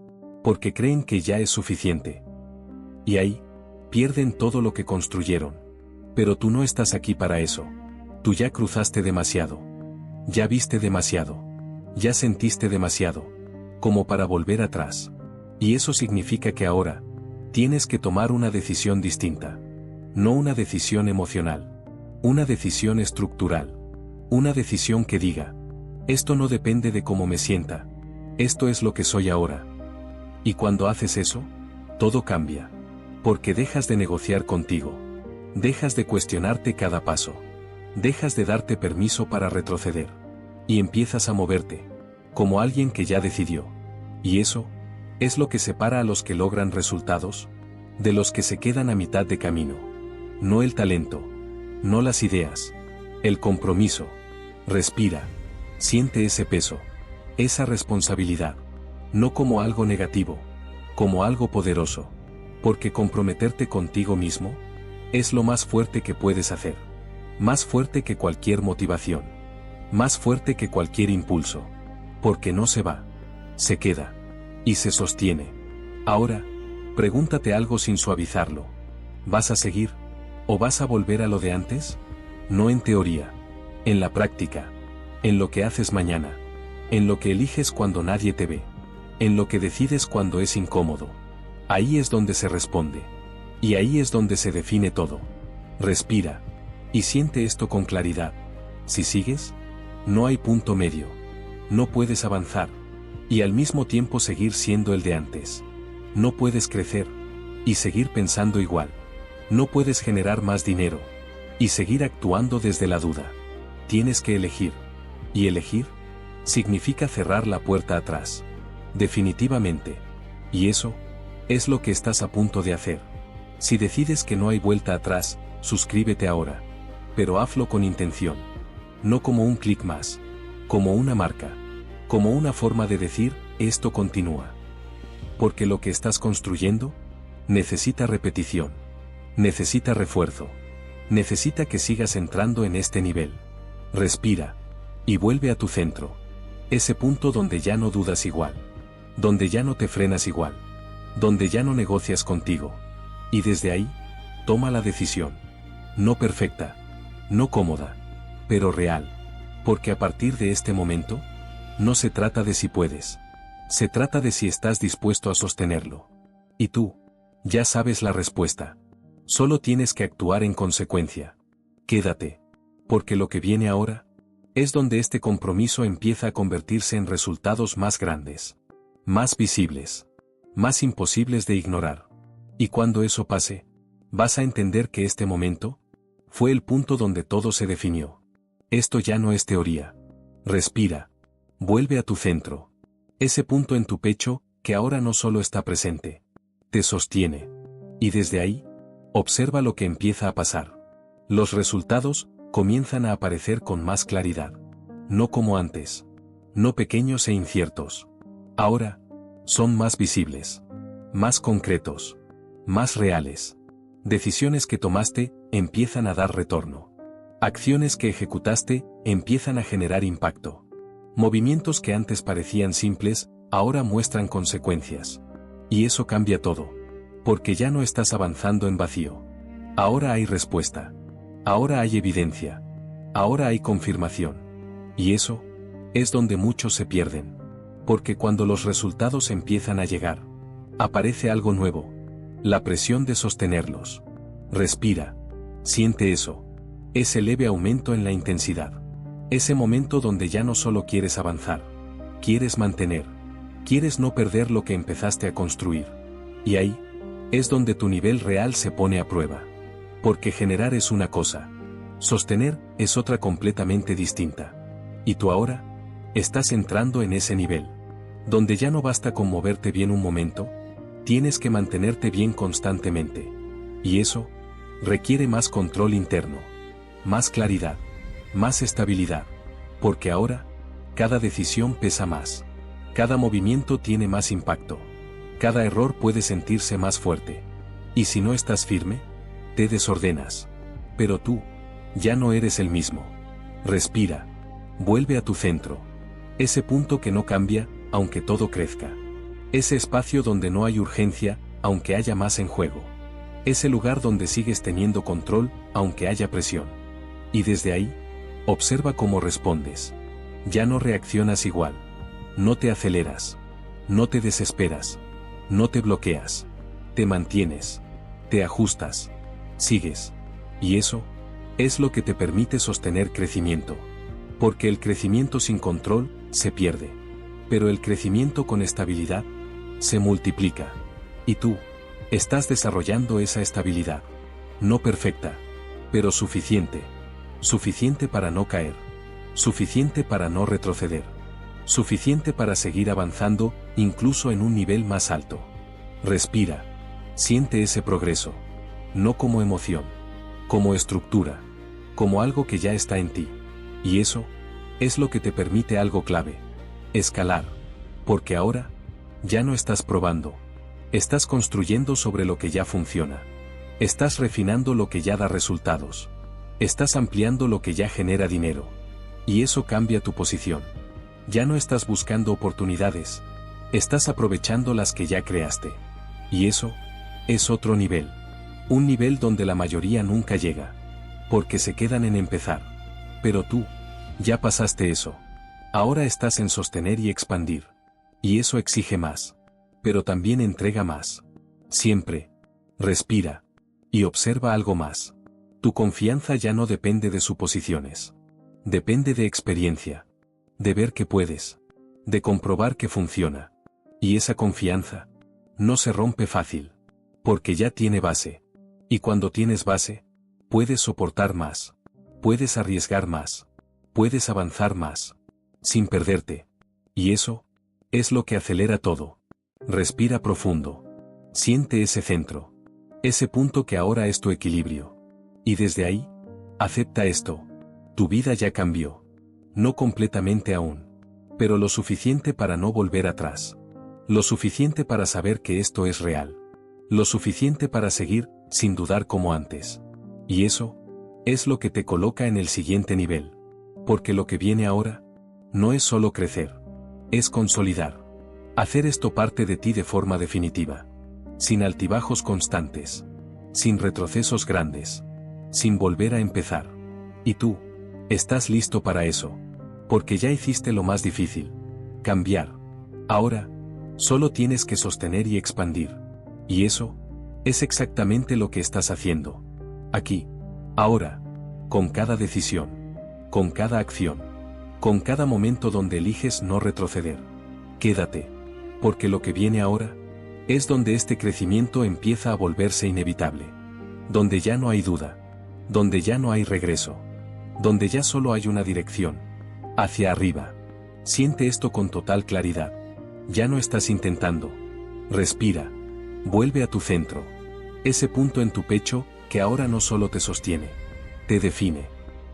Porque creen que ya es suficiente. Y ahí pierden todo lo que construyeron. Pero tú no estás aquí para eso. Tú ya cruzaste demasiado. Ya viste demasiado. Ya sentiste demasiado. Como para volver atrás. Y eso significa que ahora tienes que tomar una decisión distinta. No una decisión emocional. Una decisión estructural. Una decisión que diga: esto no depende de cómo me sienta. Esto es lo que soy ahora. Y cuando haces eso, todo cambia. Porque dejas de negociar contigo. Dejas de cuestionarte cada paso. Dejas de darte permiso para retroceder. Y empiezas a moverte. Como alguien que ya decidió. Y eso es lo que separa a los que logran resultados de los que se quedan a mitad de camino. No el talento. No las ideas. El compromiso. Respira. Siente ese peso. Esa responsabilidad. No como algo negativo. Como algo poderoso. Porque comprometerte contigo mismo es lo más fuerte que puedes hacer. Más fuerte que cualquier motivación. Más fuerte que cualquier impulso. Porque no se va. Se queda. Y se sostiene. Ahora, pregúntate algo sin suavizarlo. ¿Vas a seguir? ¿O vas a volver a lo de antes? No en teoría. En la práctica. En lo que haces mañana. En lo que eliges cuando nadie te ve. En lo que decides cuando es incómodo. Ahí es donde se responde. Y ahí es donde se define todo. Respira. Y siente esto con claridad. Si sigues, no hay punto medio. No puedes avanzar. Y al mismo tiempo seguir siendo el de antes. No puedes crecer. Y seguir pensando igual. No puedes generar más dinero. Y seguir actuando desde la duda. Tienes que elegir. Y elegir significa cerrar la puerta atrás. Definitivamente. Y eso es lo que estás a punto de hacer. Si decides que no hay vuelta atrás, suscríbete ahora. Pero hazlo con intención. No como un clic más. Como una marca. Como una forma de decir: esto continúa. Porque lo que estás construyendo necesita repetición. Necesita refuerzo. Necesita que sigas entrando en este nivel. Respira. Y vuelve a tu centro. Ese punto donde ya no dudas igual. Donde ya no te frenas igual. Donde ya no negocias contigo. Y desde ahí, toma la decisión. No perfecta. No cómoda. Pero real. Porque a partir de este momento, no se trata de si puedes. Se trata de si estás dispuesto a sostenerlo. Y tú, ya sabes la respuesta. Solo tienes que actuar en consecuencia. Quédate. Porque lo que viene ahora es donde este compromiso empieza a convertirse en resultados más grandes. más visibles, más imposibles de ignorar. Y cuando eso pase, vas a entender que este momento fue el punto donde todo se definió. Esto ya no es teoría. Respira. Vuelve a tu centro. Ese punto en tu pecho, que ahora no solo está presente, te sostiene. Y desde ahí, observa lo que empieza a pasar. Los resultados comienzan a aparecer con más claridad. No como antes. No pequeños e inciertos. Ahora, son más visibles. Más concretos. Más reales. Decisiones que tomaste empiezan a dar retorno. Acciones que ejecutaste empiezan a generar impacto. Movimientos que antes parecían simples, ahora muestran consecuencias. Y eso cambia todo. Porque ya no estás avanzando en vacío. Ahora hay respuesta. Ahora hay evidencia. Ahora hay confirmación. Y eso es donde muchos se pierden. Porque cuando los resultados empiezan a llegar, aparece algo nuevo. La presión de sostenerlos. Respira. Siente eso. Ese leve aumento en la intensidad. Ese momento donde ya no solo quieres avanzar. Quieres mantener. Quieres no perder lo que empezaste a construir. Y ahí es donde tu nivel real se pone a prueba. Porque generar es una cosa. Sostener es otra completamente distinta. Y tú ahora estás entrando en ese nivel. Donde ya no basta con moverte bien un momento. Tienes que mantenerte bien constantemente. Y eso requiere más control interno. Más claridad. Más estabilidad. Porque ahora, cada decisión pesa más. Cada movimiento tiene más impacto. Cada error puede sentirse más fuerte. Y si no estás firme, te desordenas. Pero tú, ya no eres el mismo. Respira. Vuelve a tu centro. Ese punto que no cambia, aunque todo crezca. Ese espacio donde no hay urgencia, aunque haya más en juego. Ese lugar donde sigues teniendo control, aunque haya presión. Y desde ahí, observa cómo respondes. Ya no reaccionas igual. No te aceleras. No te desesperas. No te bloqueas. Te mantienes. Te ajustas. Sigues. Y eso es lo que te permite sostener crecimiento. Porque el crecimiento sin control se pierde. Pero el crecimiento con estabilidad se multiplica. Y tú estás desarrollando esa estabilidad. No perfecta, pero suficiente. Suficiente para no caer. Suficiente para no retroceder. Suficiente para seguir avanzando, incluso en un nivel más alto. Respira. Siente ese progreso. No como emoción. Como estructura. Como algo que ya está en ti. Y eso es lo que te permite algo clave. Escalar. Porque ahora ya no estás probando. Estás construyendo sobre lo que ya funciona. Estás refinando lo que ya da resultados. Estás ampliando lo que ya genera dinero. Y eso cambia tu posición. Ya no estás buscando oportunidades. Estás aprovechando las que ya creaste. Y eso es otro nivel. Un nivel donde la mayoría nunca llega. Porque se quedan en empezar. Pero tú ya pasaste eso. Ahora estás en sostener y expandir. Y eso exige más. Pero también entrega más. Siempre. Respira. Y observa algo más. Tu confianza ya no depende de suposiciones. Depende de experiencia. De ver que puedes. De comprobar que funciona. Y esa confianza no se rompe fácil. Porque ya tiene base. Y cuando tienes base, puedes soportar más. Puedes arriesgar más. Puedes avanzar más. Sin perderte. Y eso es lo que acelera todo. Respira profundo. Siente ese centro. Ese punto que ahora es tu equilibrio. Y desde ahí, acepta esto. Tu vida ya cambió. No completamente aún. Pero lo suficiente para no volver atrás. Lo suficiente para saber que esto es real. Lo suficiente para seguir, sin dudar como antes. Y eso es lo que te coloca en el siguiente nivel. Porque lo que viene ahora no es solo crecer. Es consolidar. Hacer esto parte de ti de forma definitiva. Sin altibajos constantes. Sin retrocesos grandes. Sin volver a empezar. Y tú estás listo para eso. Porque ya hiciste lo más difícil. Cambiar. Ahora solo tienes que sostener y expandir. Y eso es exactamente lo que estás haciendo. Aquí. Ahora. Con cada decisión. Con cada acción. Con cada momento donde eliges no retroceder. Quédate. porque lo que viene ahora es donde este crecimiento empieza a volverse inevitable, donde ya no hay duda, donde ya no hay regreso, donde ya solo hay una dirección, hacia arriba. Siente esto con total claridad. Ya no estás intentando. Respira. Vuelve a tu centro. Ese punto en tu pecho que ahora no solo te sostiene, te define.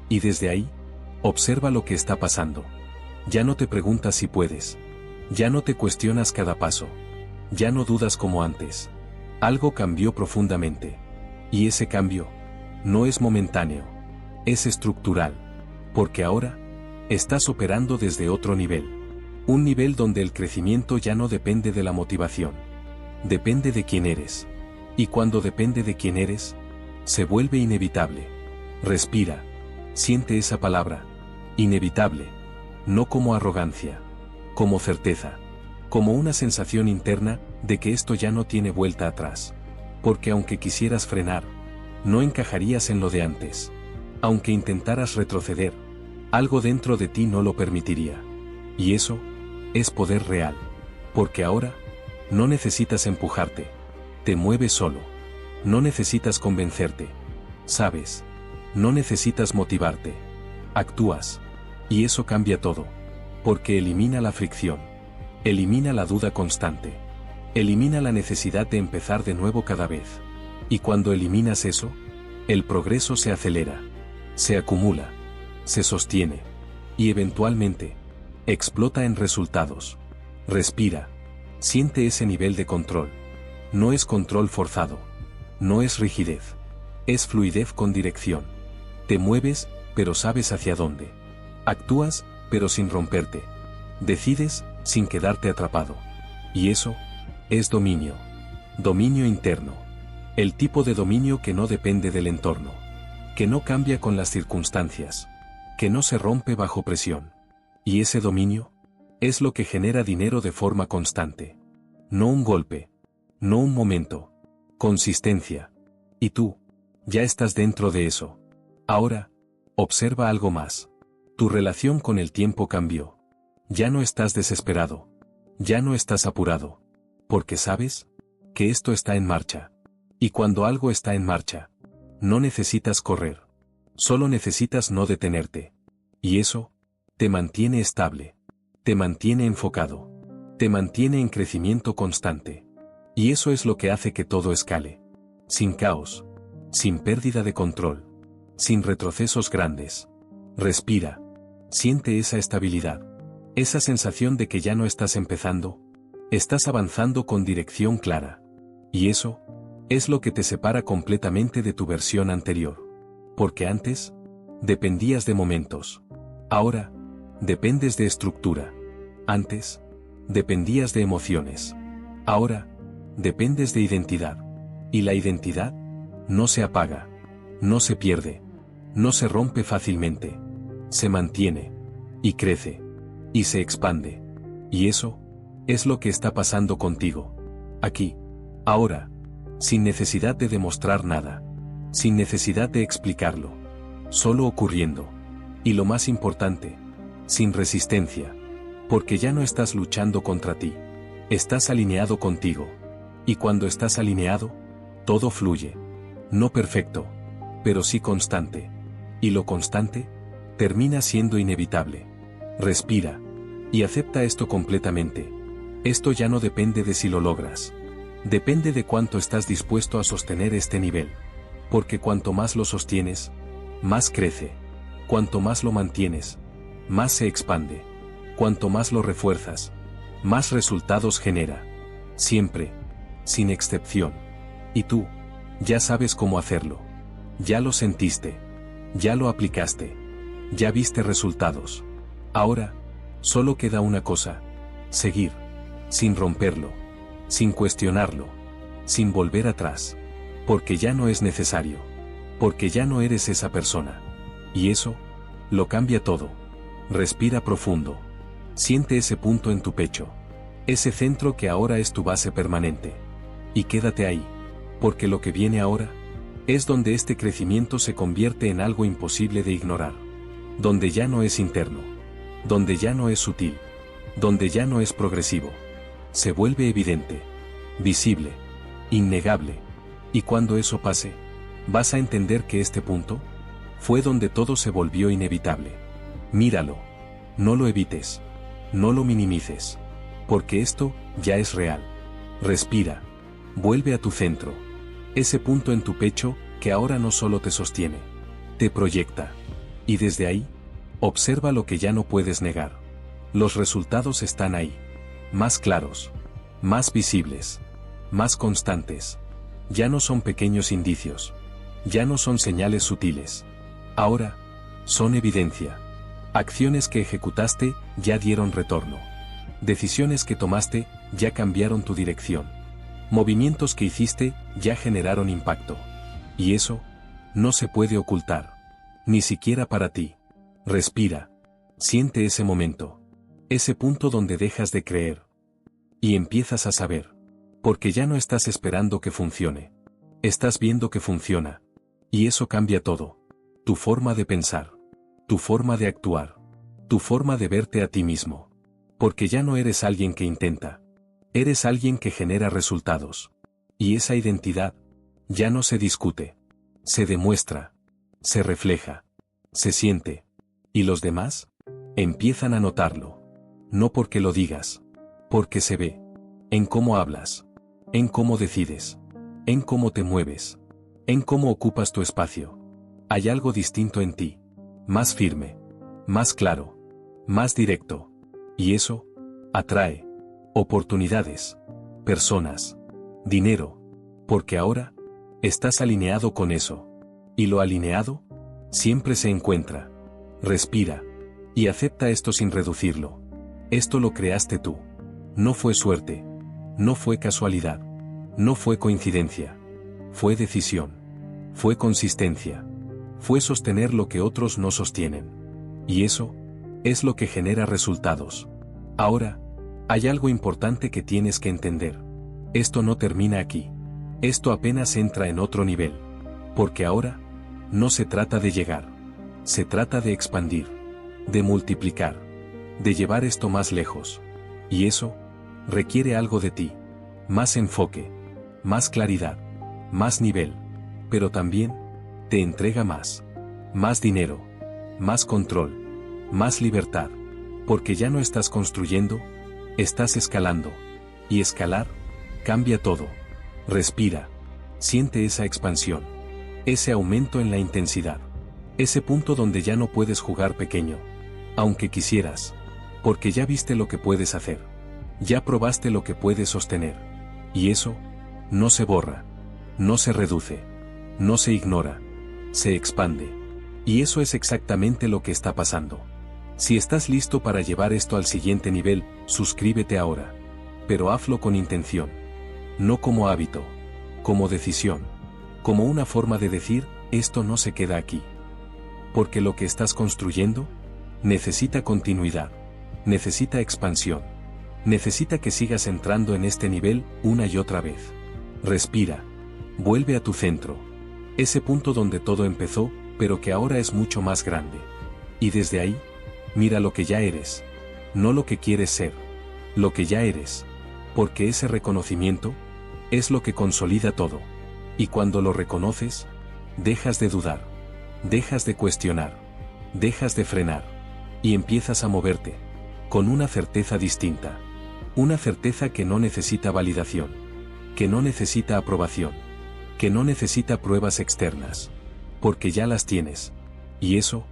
Y desde ahí, observa lo que está pasando. Ya no te preguntas si puedes. Ya no te cuestionas cada paso. Ya no dudas como antes. Algo cambió profundamente. Y ese cambio no es momentáneo. Es estructural. Porque ahora estás operando desde otro nivel. Un nivel donde el crecimiento ya no depende de la motivación. Depende de quién eres. Y cuando depende de quién eres, se vuelve inevitable. Respira. Siente esa palabra. Inevitable. No como arrogancia. Como certeza. Como una sensación interna de que esto ya no tiene vuelta atrás. Porque aunque quisieras frenar, no encajarías en lo de antes. Aunque intentaras retroceder, algo dentro de ti no lo permitiría. Y eso es poder real. Porque ahora no necesitas empujarte. Te mueves solo. No necesitas convencerte. Sabes. No necesitas motivarte. Actúas. Y eso cambia todo. Porque elimina la fricción. Elimina la duda constante. Elimina la necesidad de empezar de nuevo cada vez. Y cuando eliminas eso, el progreso se acelera. Se acumula. Se sostiene. Y eventualmente, explota en resultados. Respira. Siente ese nivel de control. No es control forzado. No es rigidez. Es fluidez con dirección. Te mueves, pero sabes hacia dónde. Actúas, pero sin romperte. Decides, sin quedarte atrapado. Y eso es dominio. Dominio interno. El tipo de dominio que no depende del entorno. Que no cambia con las circunstancias. Que no se rompe bajo presión. Y ese dominio es lo que genera dinero de forma constante. No un golpe. No un momento. Consistencia. Y tú, ya estás dentro de eso. Ahora, observa algo más. Tu relación con el tiempo cambió. Ya no estás desesperado. Ya no estás apurado. Porque sabes que esto está en marcha. Y cuando algo está en marcha, no necesitas correr. Solo necesitas no detenerte. Y eso te mantiene estable. Te mantiene enfocado. Te mantiene en crecimiento constante. Y eso es lo que hace que todo escale. Sin caos. Sin pérdida de control. Sin retrocesos grandes. Respira. Siente esa estabilidad. Esa sensación de que ya no estás empezando. Estás avanzando con dirección clara. Y eso es lo que te separa completamente de tu versión anterior. Porque antes dependías de momentos. Ahora dependes de estructura. Antes dependías de emociones. Ahora dependes de identidad. Y la identidad no se apaga. No se pierde. No se rompe fácilmente. Se mantiene. Y crece. Y se expande. Y eso es lo que está pasando contigo. Aquí. Ahora. Sin necesidad de demostrar nada. Sin necesidad de explicarlo. Solo ocurriendo. Y lo más importante. Sin resistencia. Porque ya no estás luchando contra ti. Estás alineado contigo. Y cuando estás alineado, todo fluye. No perfecto. Pero sí constante. Y lo constante termina siendo inevitable. Respira. Y acepta esto completamente. Esto ya no depende de si lo logras. Depende de cuánto estás dispuesto a sostener este nivel. Porque cuanto más lo sostienes, más crece. Cuanto más lo mantienes, más se expande. Cuanto más lo refuerzas, más resultados genera. Siempre. Sin excepción. Y tú, ya sabes cómo hacerlo. Ya lo sentiste. Ya lo aplicaste. Ya viste resultados. Ahora, solo queda una cosa. Seguir. Sin romperlo. Sin cuestionarlo. Sin volver atrás. Porque ya no es necesario. Porque ya no eres esa persona. Y eso lo cambia todo. Respira profundo. Siente ese punto en tu pecho. Ese centro que ahora es tu base permanente. Y quédate ahí. Porque lo que viene ahora es donde este crecimiento se convierte en algo imposible de ignorar. Donde ya no es interno. Donde ya no es sutil. Donde ya no es progresivo. se vuelve evidente, visible, innegable. Y cuando eso pase, vas a entender que este punto fue donde todo se volvió inevitable. Míralo. No lo evites. No lo minimices. Porque esto ya es real. Respira. Vuelve a tu centro. Ese punto en tu pecho que ahora no solo te sostiene, te proyecta. Y desde ahí, observa lo que ya no puedes negar. Los resultados están ahí. Más claros. Más visibles. Más constantes. Ya no son pequeños indicios. Ya no son señales sutiles. Ahora, son evidencia. Acciones que ejecutaste ya dieron retorno. Decisiones que tomaste ya cambiaron tu dirección. Movimientos que hiciste ya generaron impacto. Y eso no se puede ocultar. Ni siquiera para ti. Respira. Siente ese momento. Ese punto donde dejas de creer. Y empiezas a saber. Porque ya no estás esperando que funcione. Estás viendo que funciona. Y eso cambia todo. Tu forma de pensar. Tu forma de actuar. Tu forma de verte a ti mismo. Porque ya no eres alguien que intenta. Eres alguien que genera resultados. Y esa identidad ya no se discute. Se demuestra. Se refleja. Se siente. Y los demás empiezan a notarlo. No porque lo digas. Porque se ve. En cómo hablas. En cómo decides. En cómo te mueves. En cómo ocupas tu espacio. Hay algo distinto en ti. Más firme. Más claro. Más directo. Y eso atrae oportunidades, personas, dinero. Porque ahora estás alineado con eso. Y lo alineado siempre se encuentra. Respira. Y acepta esto sin reducirlo. Esto lo creaste tú. No fue suerte. No fue casualidad. No fue coincidencia. Fue decisión. Fue consistencia. Fue sostener lo que otros no sostienen. Y eso es lo que genera resultados. Ahora, hay algo importante que tienes que entender. Esto no termina aquí. Esto apenas entra en otro nivel. Porque ahora, no se trata de llegar. Se trata de expandir. De multiplicar. De llevar esto más lejos. Y eso requiere algo de ti. Más enfoque. Más claridad. Más nivel. Pero también te entrega más. Más dinero. Más control. Más libertad. Porque ya no estás construyendo, estás escalando. Y escalar cambia todo. Respira. Siente esa expansión. Ese aumento en la intensidad. Ese punto donde ya no puedes jugar pequeño. Aunque quisieras. Porque ya viste lo que puedes hacer. Ya probaste lo que puedes sostener. Y eso no se borra. No se reduce. No se ignora. Se expande. Y eso es exactamente lo que está pasando. Si estás listo para llevar esto al siguiente nivel, suscríbete ahora. Pero hazlo con intención. No como hábito. Como decisión. Como una forma de decir, esto no se queda aquí. Porque lo que estás construyendo necesita continuidad. Necesita expansión. Necesita que sigas entrando en este nivel una y otra vez. Respira. Vuelve a tu centro. Ese punto donde todo empezó, pero que ahora es mucho más grande. Y desde ahí, mira lo que ya eres. No lo que quieres ser. Lo que ya eres. Porque ese reconocimiento es lo que consolida todo. Y cuando lo reconoces, dejas de dudar. Dejas de cuestionar. Dejas de frenar. Y empiezas a moverte. Con una certeza distinta. Una certeza que no necesita validación. Que no necesita aprobación. Que no necesita pruebas externas. Porque ya las tienes. Y eso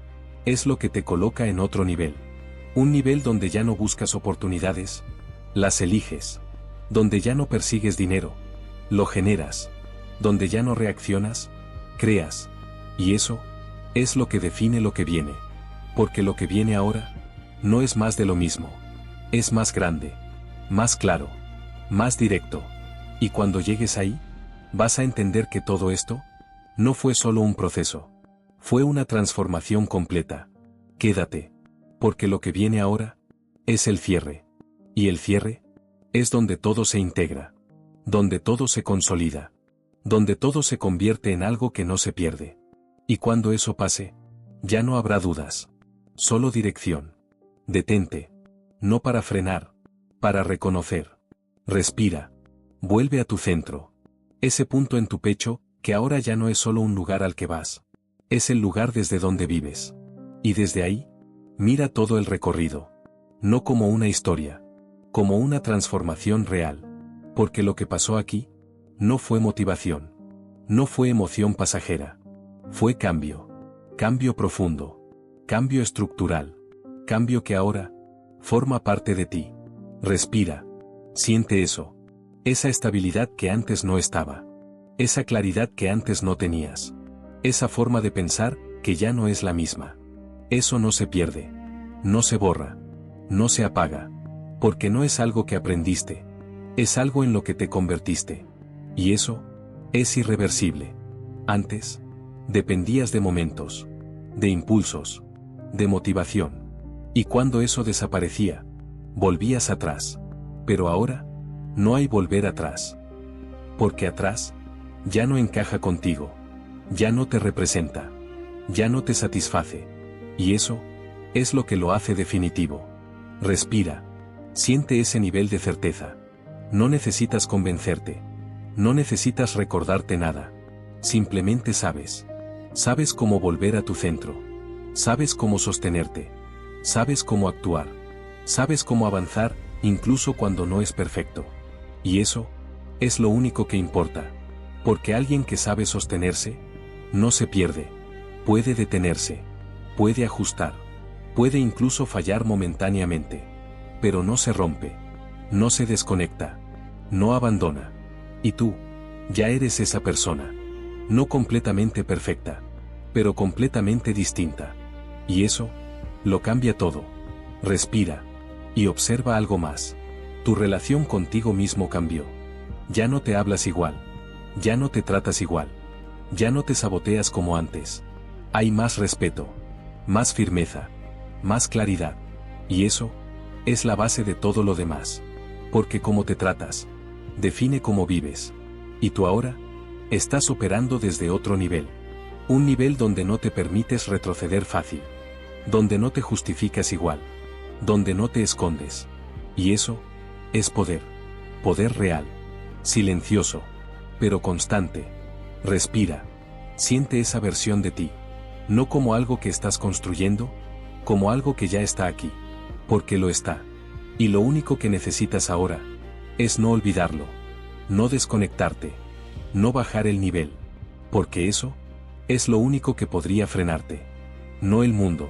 es lo que te coloca en otro nivel. Un nivel donde ya no buscas oportunidades. Las eliges. Donde ya no persigues dinero. Lo generas. Donde ya no reaccionas. Creas. Y eso es lo que define lo que viene. Porque lo que viene ahora no es más de lo mismo. Es más grande. Más claro. Más directo. Y cuando llegues ahí, vas a entender que todo esto no fue solo un proceso. Fue una transformación completa. Quédate. Porque lo que viene ahora es el cierre. Y el cierre es donde todo se integra. Donde todo se consolida. Donde todo se convierte en algo que no se pierde. Y cuando eso pase, ya no habrá dudas. Solo dirección. Detente. No para frenar. Para reconocer. Respira. Vuelve a tu centro. Ese punto en tu pecho, que ahora ya no es solo un lugar al que vas. Es el lugar desde donde vives. Y desde ahí, mira todo el recorrido. No como una historia. Como una transformación real. Porque lo que pasó aquí, no fue motivación. No fue emoción pasajera. Fue cambio. Cambio profundo. Cambio estructural. Cambio que ahora, forma parte de ti. Respira. Siente eso. Esa estabilidad que antes no estaba. Esa claridad que antes no tenías. Esa forma de pensar que ya no es la misma. Eso no se pierde. No se borra. No se apaga. Porque no es algo que aprendiste. Es algo en lo que te convertiste. Y eso es irreversible. Antes, dependías de momentos, de impulsos, de motivación. Y cuando eso desaparecía, volvías atrás. Pero ahora, no hay volver atrás. Porque atrás, ya no encaja contigo. Ya no te representa. Ya no te satisface. Y eso es lo que lo hace definitivo. Respira. Siente ese nivel de certeza. No necesitas convencerte. No necesitas recordarte nada. Simplemente sabes. Sabes cómo volver a tu centro. Sabes cómo sostenerte. Sabes cómo actuar. Sabes cómo avanzar, incluso cuando no es perfecto. Y eso es lo único que importa. Porque alguien que sabe sostenerse, no se pierde. Puede detenerse. Puede ajustar. Puede incluso fallar momentáneamente. Pero no se rompe. No se desconecta. No abandona. Y tú, ya eres esa persona. No completamente perfecta. Pero completamente distinta. Y eso, lo cambia todo. Respira. Y observa algo más. Tu relación contigo mismo cambió. Ya no te hablas igual. Ya no te tratas igual. Ya no te saboteas como antes. Hay más respeto. Más firmeza. Más claridad. Y eso es la base de todo lo demás. Porque cómo te tratas, define cómo vives. Y tú ahora, estás operando desde otro nivel. Un nivel donde no te permites retroceder fácil. Donde no te justificas igual. Donde no te escondes. Y eso es poder. Poder real. Silencioso. Pero constante. Respira. Siente esa versión de ti. No como algo que estás construyendo, como algo que ya está aquí. Porque lo está. Y lo único que necesitas ahora es no olvidarlo. No desconectarte. No bajar el nivel. Porque eso es lo único que podría frenarte. No el mundo.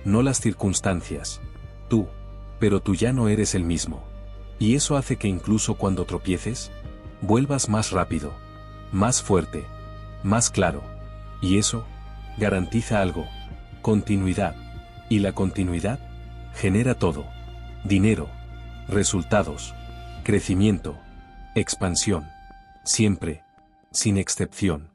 No las circunstancias. Tú. Pero tú ya no eres el mismo. Y eso hace que incluso cuando tropieces, vuelvas más rápido. Más fuerte. Más claro. Y eso garantiza algo. Continuidad. Y la continuidad genera todo. Dinero. Resultados. Crecimiento. Expansión. Siempre. Sin excepción.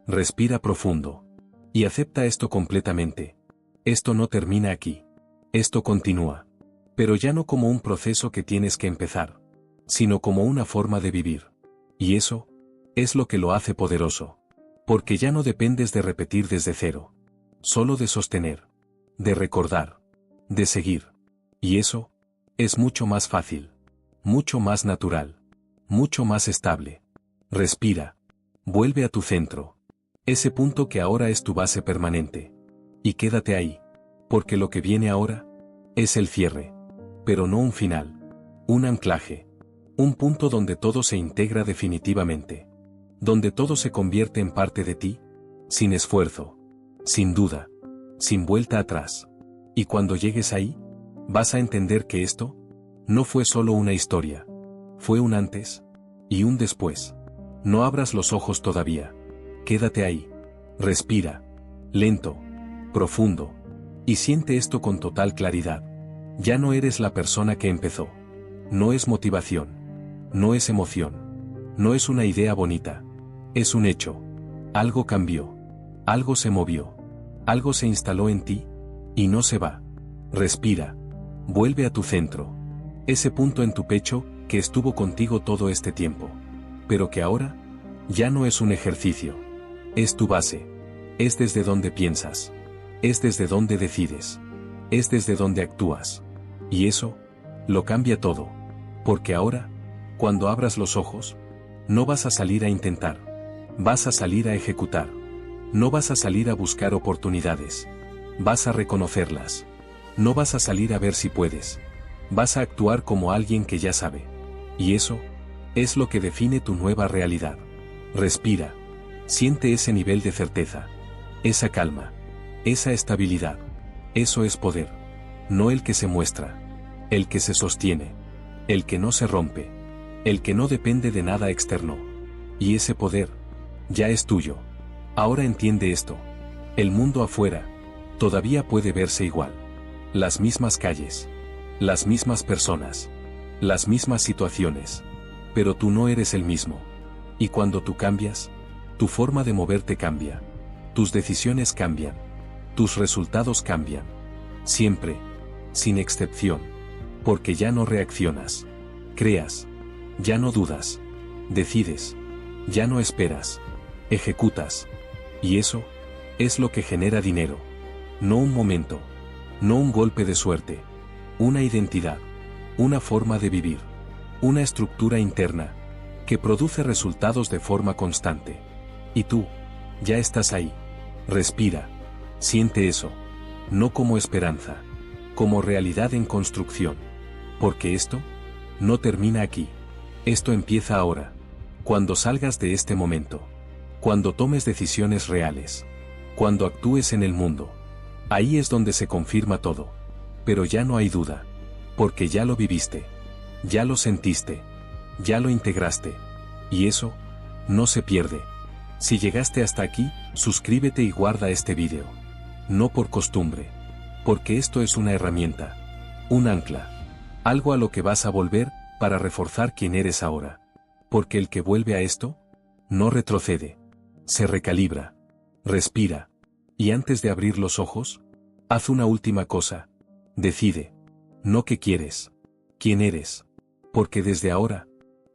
Respira profundo. Y acepta esto completamente. Esto no termina aquí. Esto continúa. Pero ya no como un proceso que tienes que empezar, sino como una forma de vivir. Y eso es lo que lo hace poderoso. Porque ya no dependes de repetir desde cero. Solo de sostener. De recordar. De seguir. Y eso es mucho más fácil. Mucho más natural. Mucho más estable. Respira. Vuelve a tu centro. Ese punto que ahora es tu base permanente. Y quédate ahí. Porque lo que viene ahora es el cierre. Pero no un final. Un anclaje. Un punto donde todo se integra definitivamente. Donde todo se convierte en parte de ti, sin esfuerzo. Sin duda. Sin vuelta atrás. Y cuando llegues ahí, vas a entender que esto no fue solo una historia. Fue un antes y un después. No abras los ojos todavía. Quédate ahí. Respira. Lento. Profundo. Y siente esto con total claridad. Ya no eres la persona que empezó. No es motivación. No es emoción. No es una idea bonita. Es un hecho. Algo cambió. Algo se movió. Algo se instaló en ti. Y no se va. Respira. Vuelve a tu centro. Ese punto en tu pecho, que estuvo contigo todo este tiempo. Pero que ahora, ya no es un ejercicio. Es tu base. Es desde donde piensas. Es desde donde decides. Es desde donde actúas. Y eso, lo cambia todo. Porque ahora, Cuando abras los ojos, no vas a salir a intentar. Vas a salir a ejecutar. No vas a salir a buscar oportunidades. Vas a reconocerlas. No vas a salir a ver si puedes. Vas a actuar como alguien que ya sabe. Y eso es lo que define tu nueva realidad. Respira. Siente ese nivel de certeza. Esa calma. Esa estabilidad. Eso es poder. No el que se muestra. El que se sostiene. El que no se rompe. El que no depende de nada externo. Y ese poder ya es tuyo. Ahora entiende esto. El mundo afuera todavía puede verse igual. Las mismas calles. Las mismas personas. Las mismas situaciones. Pero tú no eres el mismo. Y cuando tú cambias, tu forma de moverte cambia. Tus decisiones cambian. Tus resultados cambian. Siempre. Sin excepción. Porque ya no reaccionas. Creas. Ya no dudas. Decides. Ya no esperas. Ejecutas. Y eso es lo que genera dinero. No un momento. No un golpe de suerte. Una identidad. Una forma de vivir. Una estructura interna que produce resultados de forma constante. Y tú ya estás ahí. Respira. Siente eso. No como esperanza. Como realidad en construcción. Porque esto no termina aquí. Esto empieza ahora. Cuando salgas de este momento. Cuando tomes decisiones reales. Cuando actúes en el mundo. Ahí es donde se confirma todo. Pero ya no hay duda. Porque ya lo viviste. Ya lo sentiste. Ya lo integraste. Y eso no se pierde. Si llegaste hasta aquí, suscríbete y guarda este video. No por costumbre. Porque esto es una herramienta. Un ancla. Algo a lo que vas a volver para reforzar quién eres ahora. Porque el que vuelve a esto no retrocede. Se recalibra. Respira. Y antes de abrir los ojos, haz una última cosa. Decide. No qué quieres. Quién eres. Porque desde ahora,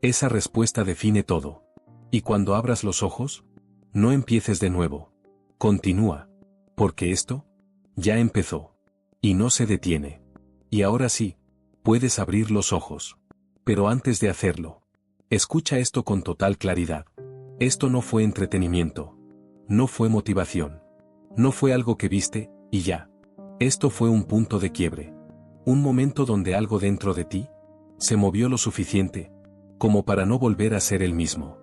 esa respuesta define todo. Y cuando abras los ojos, no empieces de nuevo. Continúa. Porque esto ya empezó. Y no se detiene. Y ahora sí, puedes abrir los ojos. Pero antes de hacerlo, escucha esto con total claridad. Esto no fue entretenimiento. No fue motivación. No fue algo que viste, y ya. Esto fue un punto de quiebre. Un momento donde algo dentro de ti se movió lo suficiente como para no volver a ser el mismo.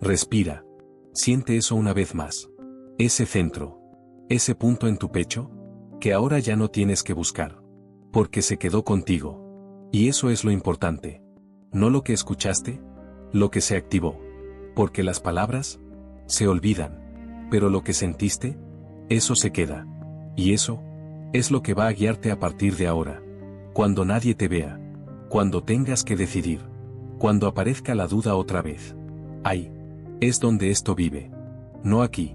Respira. Siente eso una vez más. Ese centro. Ese punto en tu pecho que ahora ya no tienes que buscar. Porque se quedó contigo. Y eso es lo importante. No lo que escuchaste, lo que se activó. Porque las palabras se olvidan. Pero lo que sentiste, eso se queda. Y eso es lo que va a guiarte a partir de ahora. Cuando nadie te vea. Cuando tengas que decidir. Cuando aparezca la duda otra vez. Ahí es donde esto vive. No aquí.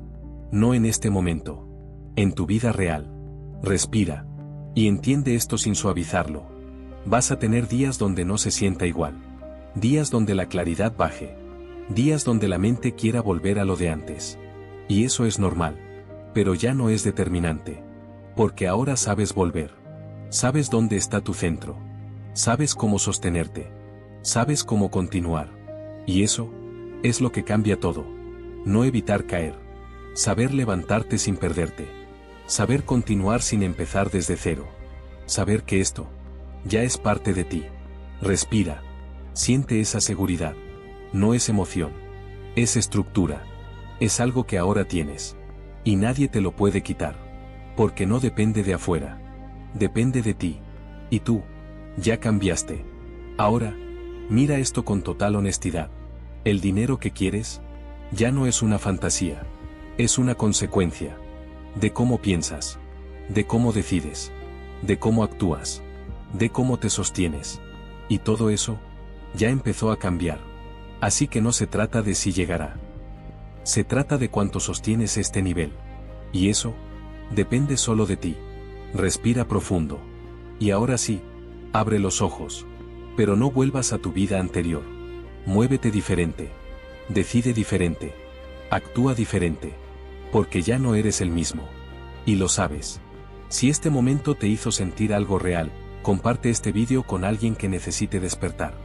No en este momento. En tu vida real. Respira. Y entiende esto sin suavizarlo. Vas a tener días donde no se sienta igual. Días donde la claridad baje. Días donde la mente quiera volver a lo de antes. Y eso es normal. Pero ya no es determinante. Porque ahora sabes volver. Sabes dónde está tu centro. Sabes cómo sostenerte. Sabes cómo continuar. Y eso es lo que cambia todo. No evitar caer. Saber levantarte sin perderte. Saber continuar sin empezar desde cero. Saber que esto ya es parte de ti. Respira. Siente esa seguridad. No es emoción. Es estructura. Es algo que ahora tienes. Y nadie te lo puede quitar. Porque no depende de afuera. Depende de ti. Y tú ya cambiaste. Ahora, mira esto con total honestidad. El dinero que quieres ya no es una fantasía. Es una consecuencia de cómo piensas, de cómo decides, de cómo actúas, de cómo te sostienes. Y todo eso ya empezó a cambiar. Así que no se trata de si llegará. Se trata de cuánto sostienes este nivel. Y eso depende solo de ti. Respira profundo. Y ahora sí, abre los ojos. Pero no vuelvas a tu vida anterior. Muévete diferente. Decide diferente. Actúa diferente. Porque ya no eres el mismo. Y lo sabes. Si este momento te hizo sentir algo real, comparte este vídeo con alguien que necesite despertar.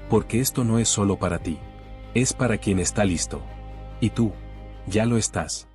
Porque esto no es solo para ti. Es para quien está listo. Y tú, ya lo estás.